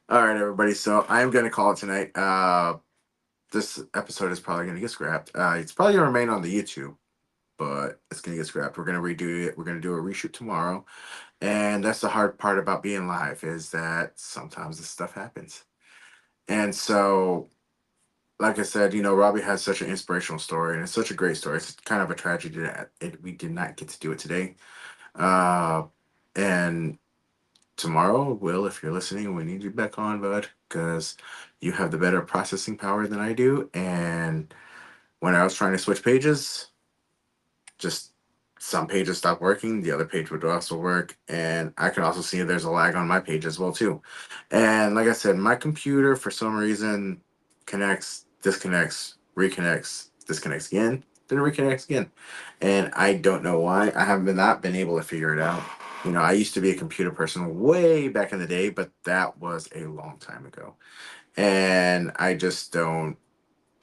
All right, everybody. So I am gonna call it tonight. This episode is probably gonna get scrapped. It's probably gonna remain on the YouTube, but it's gonna get scrapped. We're gonna redo it. We're gonna do a reshoot tomorrow, and that's the hard part about being live is that sometimes this stuff happens. And so, like I said, Robbie has such an inspirational story, and it's such a great story. It's kind of a tragedy that we did not get to do it today. Uh, and tomorrow, Will, if you're listening, we need you back on, bud, because you have the better processing power than I do. And when I was trying to switch pages, just some pages stopped working, the other page would also work, and I can also see there's a lag on my page as well too. And like I said, my computer for some reason connects, disconnects, reconnects, disconnects again, then reconnects again, and I don't know why. I have not been able to figure it out. I used to be a computer person way back in the day, but that was a long time ago, and I just don't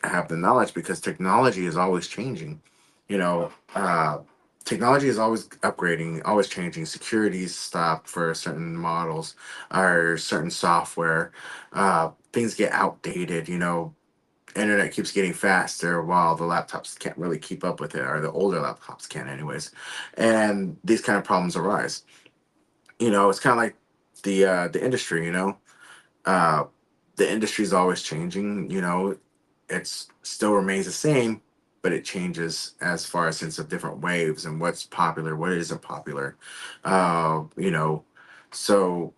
have the knowledge because technology is always changing. You know, uh, Technology is always upgrading, always changing. Security's stopped for certain models or certain software. Things get outdated. Internet keeps getting faster while the laptops can't really keep up with it, or the older laptops can, anyways. And these kind of problems arise. It's kind of like the industry. Uh, the industry is always changing. It's still remains the same, but it changes as far as sense of different waves and what's popular, what isn't popular. Uh, you know, so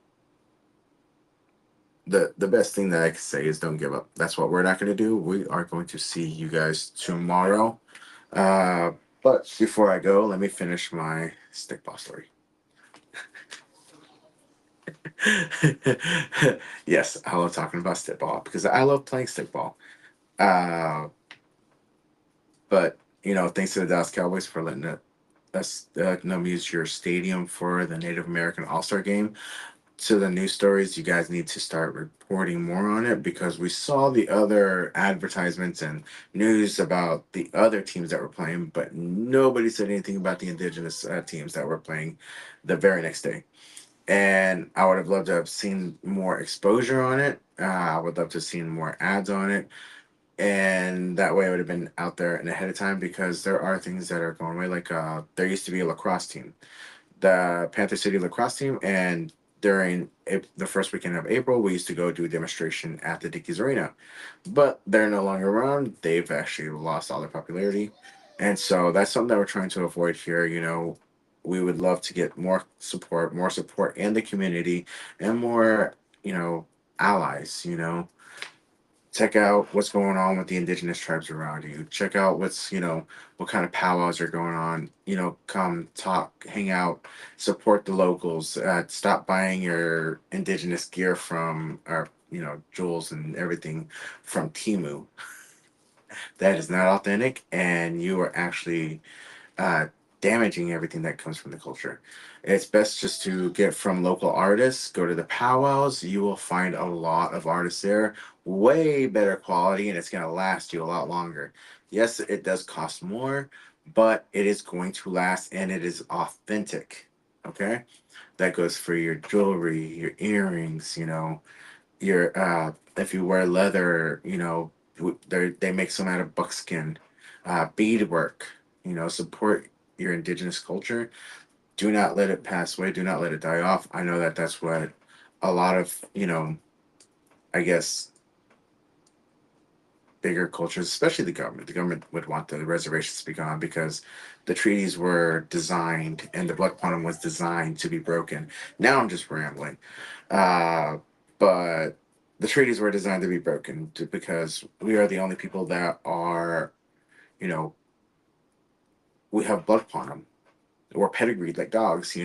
the best thing that I can say is don't give up. That's what we're not going to do. We are going to see you guys tomorrow. Uh, but before I go, let me finish my stickball story. Yes, I love talking about stickball because I love playing stickball. Uh, But thanks to the Dallas Cowboys for letting us use your stadium for the Native American All Star Game. To the news stories, you guys need to start reporting more on it because we saw the other advertisements and news about the other teams that were playing, but nobody said anything about the indigenous teams that were playing the very next day. And I would have loved to have seen more exposure on it. I would love to have seen more ads on it, and that way it would have been out there and ahead of time because there are things that are going away. Like there used to be a lacrosse team, the Panther City lacrosse team, and during the first weekend of April, we used to go do a demonstration at the Dickies Arena, but they're no longer around. They've actually lost all their popularity, and so that's something that we're trying to avoid here. We would love to get more support in the community, and more, allies. Check out what's going on with the indigenous tribes around you. Check out what kind of powwows are going on. Come talk, hang out, support the locals. Stop buying your indigenous gear from, or jewels and everything from Timu. That is not authentic, and you are actually uh, damaging everything that comes from the culture. It's best just to get from local artists, go to the powwows. You will find a lot of artists there, way better quality, and it's going to last you a lot longer. Yes, it does cost more, but it is going to last and it is authentic. Okay? That goes for your jewelry, your earrings, your if you wear leather, they make some out of buckskin, beadwork. Support your indigenous culture. Do not let it pass away. Do not let it die off. I know that that's what a lot of I guess bigger cultures, especially the government would want the reservations to be gone because the treaties were designed and the blood quantum was designed to be broken. Now I'm just rambling. But the treaties were designed to be broken because we are the only people that are, you know, we have blood quantum. We're pedigreed like dogs,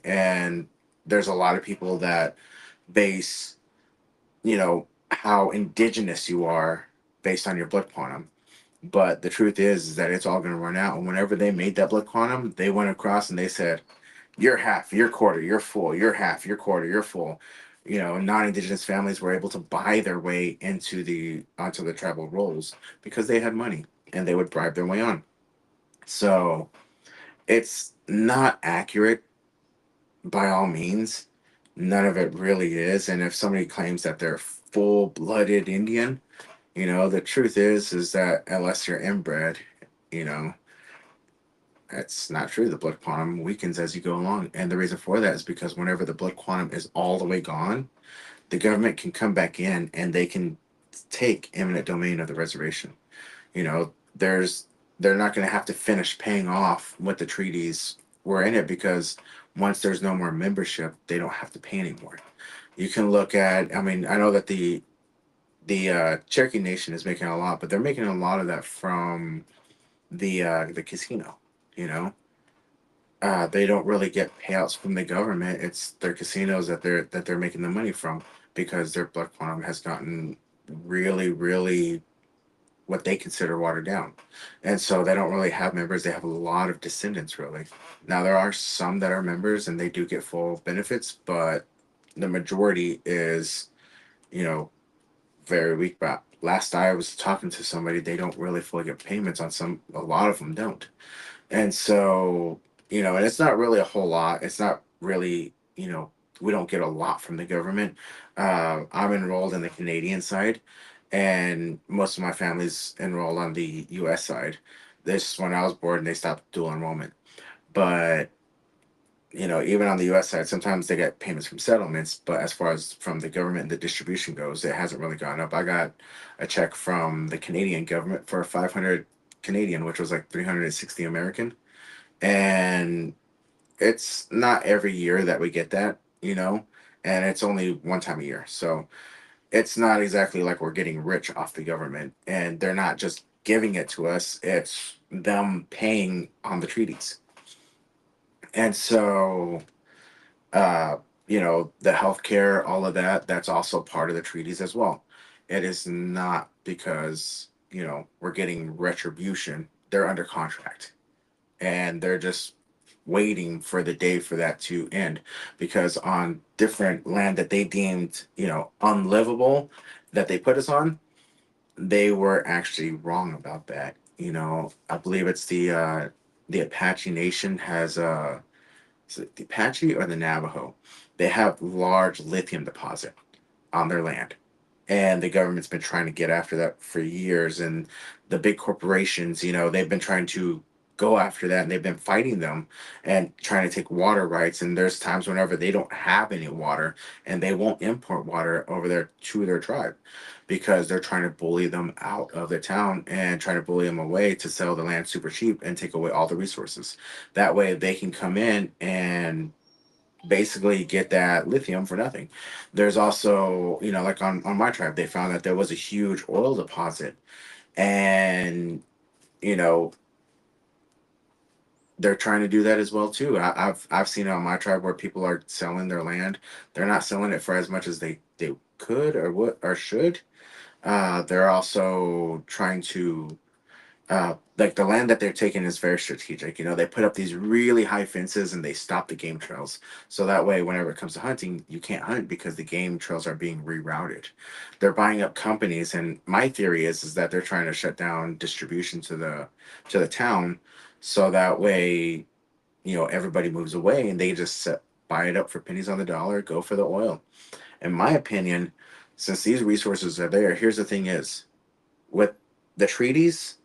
and there's a lot of people that base, how indigenous you are based on your blood quantum. But the truth is that it's all going to run out. And whenever they made that blood quantum, they went across and they said, "You're half, you're quarter, you're full, you're half, you're quarter, you're full." Non-indigenous families were able to buy their way onto the tribal roles because they had money and they would bribe their way on. So it's not accurate by all means. None of it really is. And if somebody claims that they're full-blooded Indian, the truth is that unless you're inbred, you know, that's not true. The blood quantum weakens as you go along. And the reason for that is because whenever the blood quantum is all the way gone, the government can come back in and they can take eminent domain of the reservation. They're not going to have to finish paying off what the treaties were in it, because once there's no more membership, they don't have to pay anymore. You can look at, I mean, I know that the Cherokee Nation is making a lot, but they're making a lot of that from the casino. You know, they don't really get payouts from the government. It's their casinos that they're making the money from, because their blood quantum has gotten really, really what they consider watered down, and so they don't really have members. They have a lot of descendants, really. Now there are some that are members and they do get full benefits, but the majority is, you know, very weak. But last I was talking to somebody, they don't really fully get payments on some. A lot of them don't, and so and it's not really a whole lot. It's not really, we don't get a lot from the government. I'm enrolled in the Canadian side, and most of my family's enrolled on the U.S. side. This when I was born, they stopped dual enrollment, but even on the U.S. side, sometimes they get payments from settlements, but as far as from the government and the distribution goes, it hasn't really gone up. I got a check from the Canadian government for 500 Canadian, which was like 360 American, and it's not every year that we get that, and it's only one time a year, so it's not exactly like we're getting rich off the government, and they're not just giving it to us; it's them paying on the treaties, and so the healthcare, all of that, that's also part of the treaties as well. It is not because, we're getting retribution. They're under contract and they're just waiting for the day for that to end, because on different land that they deemed, unlivable, that they put us on, they were actually wrong about that. I believe it's the Apache Nation has is it the Apache or the Navajo? They have large lithium deposit on their land. And the government's been trying to get after that for years. And the big corporations, they've been trying to go after that, and they've been fighting them and trying to take water rights. And there's times whenever they don't have any water and they won't import water over there to their tribe, because they're trying to bully them out of the town and trying to bully them away to sell the land super cheap and take away all the resources. That way they can come in and basically get that lithium for nothing. There's also, like on my tribe, they found that there was a huge oil deposit, and you know they're trying to do that as well too. I've seen it on my tribe where people are selling their land. They're not selling it for as much as they could or would or should. They're also trying to, like, the land that they're taking is very strategic. They put up these really high fences and they stop the game trails. So that way, whenever it comes to hunting, you can't hunt because the game trails are being rerouted. They're buying up companies, and my theory is that they're trying to shut down distribution to the town, so that way, everybody moves away and they just buy it up for pennies on the dollar, go for the oil. In my opinion, since these resources are there, here's the thing: is with the treaties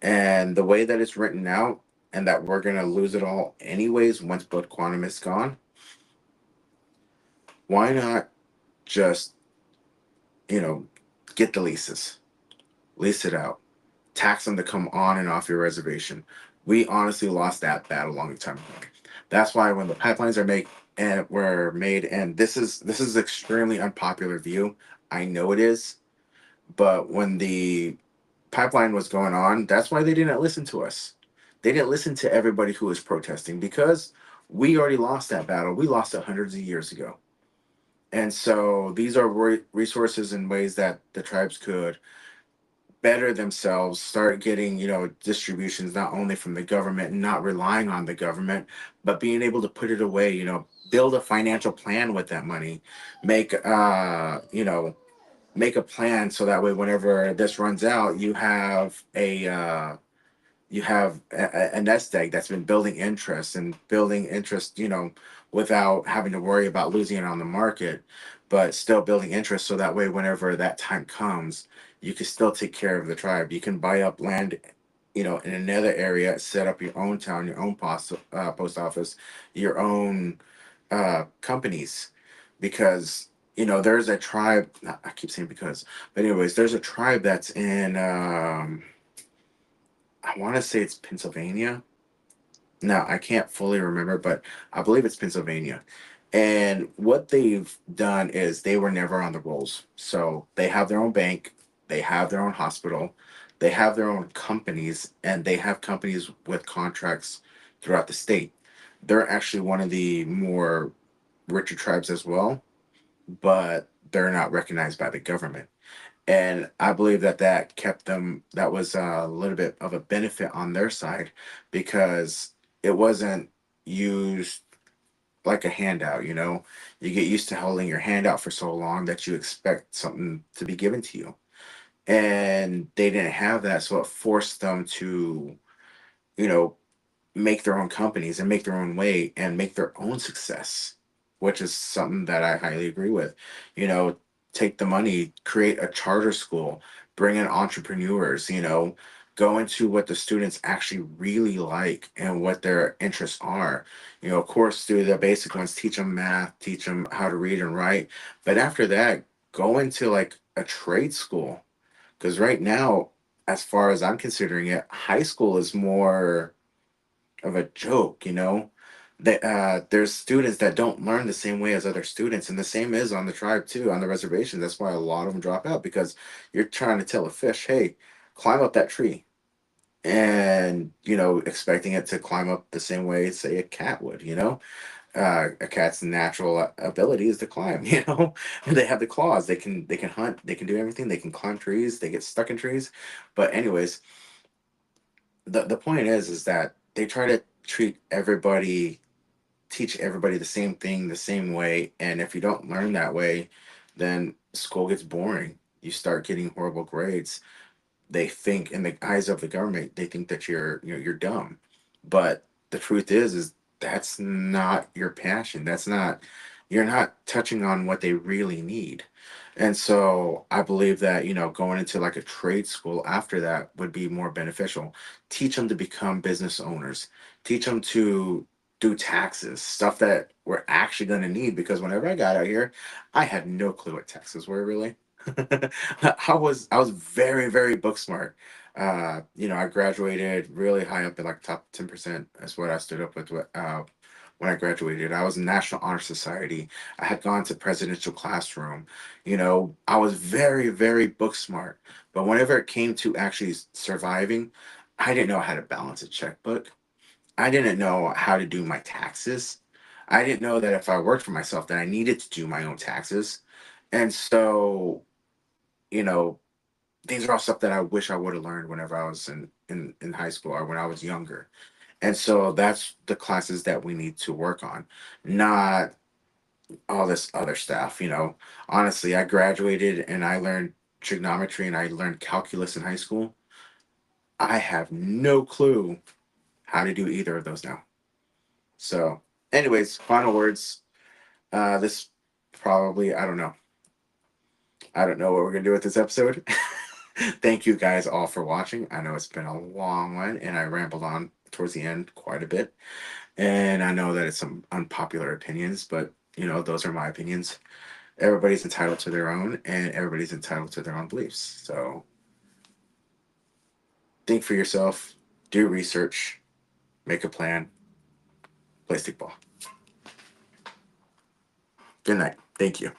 and the way that it's written out, and that we're gonna lose it all anyways once Blood Quantum is gone. Why not just, you know, get the leases, lease it out, tax them to come on and off your reservation? We honestly lost that battle a long time ago. That's why when the pipelines were made, and this is extremely unpopular view. I know it is, but when the pipeline was going on, that's why they didn't listen to us. They didn't listen to everybody who was protesting, because We already lost that battle. We lost it hundreds of years ago. And so these are resources and ways that the tribes could better themselves, start getting, distributions not only from the government and not relying on the government, but being able to put it away, build a financial plan with that money, make, make a plan so that way whenever this runs out, you have a nest egg that's been building interest and building interest, without having to worry about losing it on the market, but still building interest so that way, whenever that time comes, you can still take care of the tribe. You can buy up land, in another area, set up your own town, your own post office, your own companies, because there's a tribe. I keep saying because, but anyways, there's a tribe that's in. I want to say it's Pennsylvania. Now, I can't fully remember, but I believe it's Pennsylvania. And what they've done is they were never on the rolls. So they have their own bank, they have their own hospital, they have their own companies, and they have companies with contracts throughout the state. They're actually one of the more richer tribes as well, but they're not recognized by the government. And I believe that that was a little bit of a benefit on their side, because it wasn't used like a handout. You get used to holding your hand out for so long that you expect something to be given to you, and they didn't have that, so it forced them to, you know make their own companies and make their own way and make their own success, which is something that I highly agree with. You know, take the money, create a charter school, bring in entrepreneurs, go into what the students actually really like and what their interests are. Of course, do the basic ones, teach them math, teach them how to read and write. But after that, go into like a trade school. Because right now, as far as I'm considering it, high school is more of a joke, that there's students that don't learn the same way as other students, and the same is on the tribe too, on the reservation. That's why a lot of them drop out, because you're trying to tell a fish, hey, climb up that tree, and expecting it to climb up the same way, say, a cat would. A cat's natural ability is to climb. And they have the claws, they can hunt, they can do everything, they can climb trees, they get stuck in trees. But anyways, the point is that they try to teach everybody the same thing the same way, and if you don't learn that way, then school gets boring. You start getting horrible grades. They think, in the eyes of the government, they think that you're dumb. But the truth is that's not your passion. That's not You're not touching on what they really need. And so I believe that, going into like a trade school after that would be more beneficial. Teach them to become business owners. Teach them to do taxes, stuff that we're actually going to need, because whenever I got out here, I had no clue what taxes were really. I was very, very book smart. I graduated really high up in like top 10%. That's what I stood up with when I graduated. I was in National Honor Society. I had gone to presidential classroom. I was very, very book smart. But whenever it came to actually surviving, I didn't know how to balance a checkbook. I didn't know how to do my taxes. I didn't know that if I worked for myself, that I needed to do my own taxes. And so, you know, these are all stuff that I wish I would have learned whenever I was in high school or when I was younger. And so that's the classes that we need to work on, not all this other stuff. Honestly, I graduated and I learned trigonometry and I learned calculus in high school. I have no clue how to do either of those now. So, anyways, final words. This probably, I don't know. I don't know what we're gonna do with this episode. Thank you guys all for watching. I know it's been a long one and I rambled on towards the end quite a bit. And I know that it's some unpopular opinions, but those are my opinions. Everybody's entitled to their own, and everybody's entitled to their own beliefs. So think for yourself, do research, make a plan, play stickball. Good night. Thank you.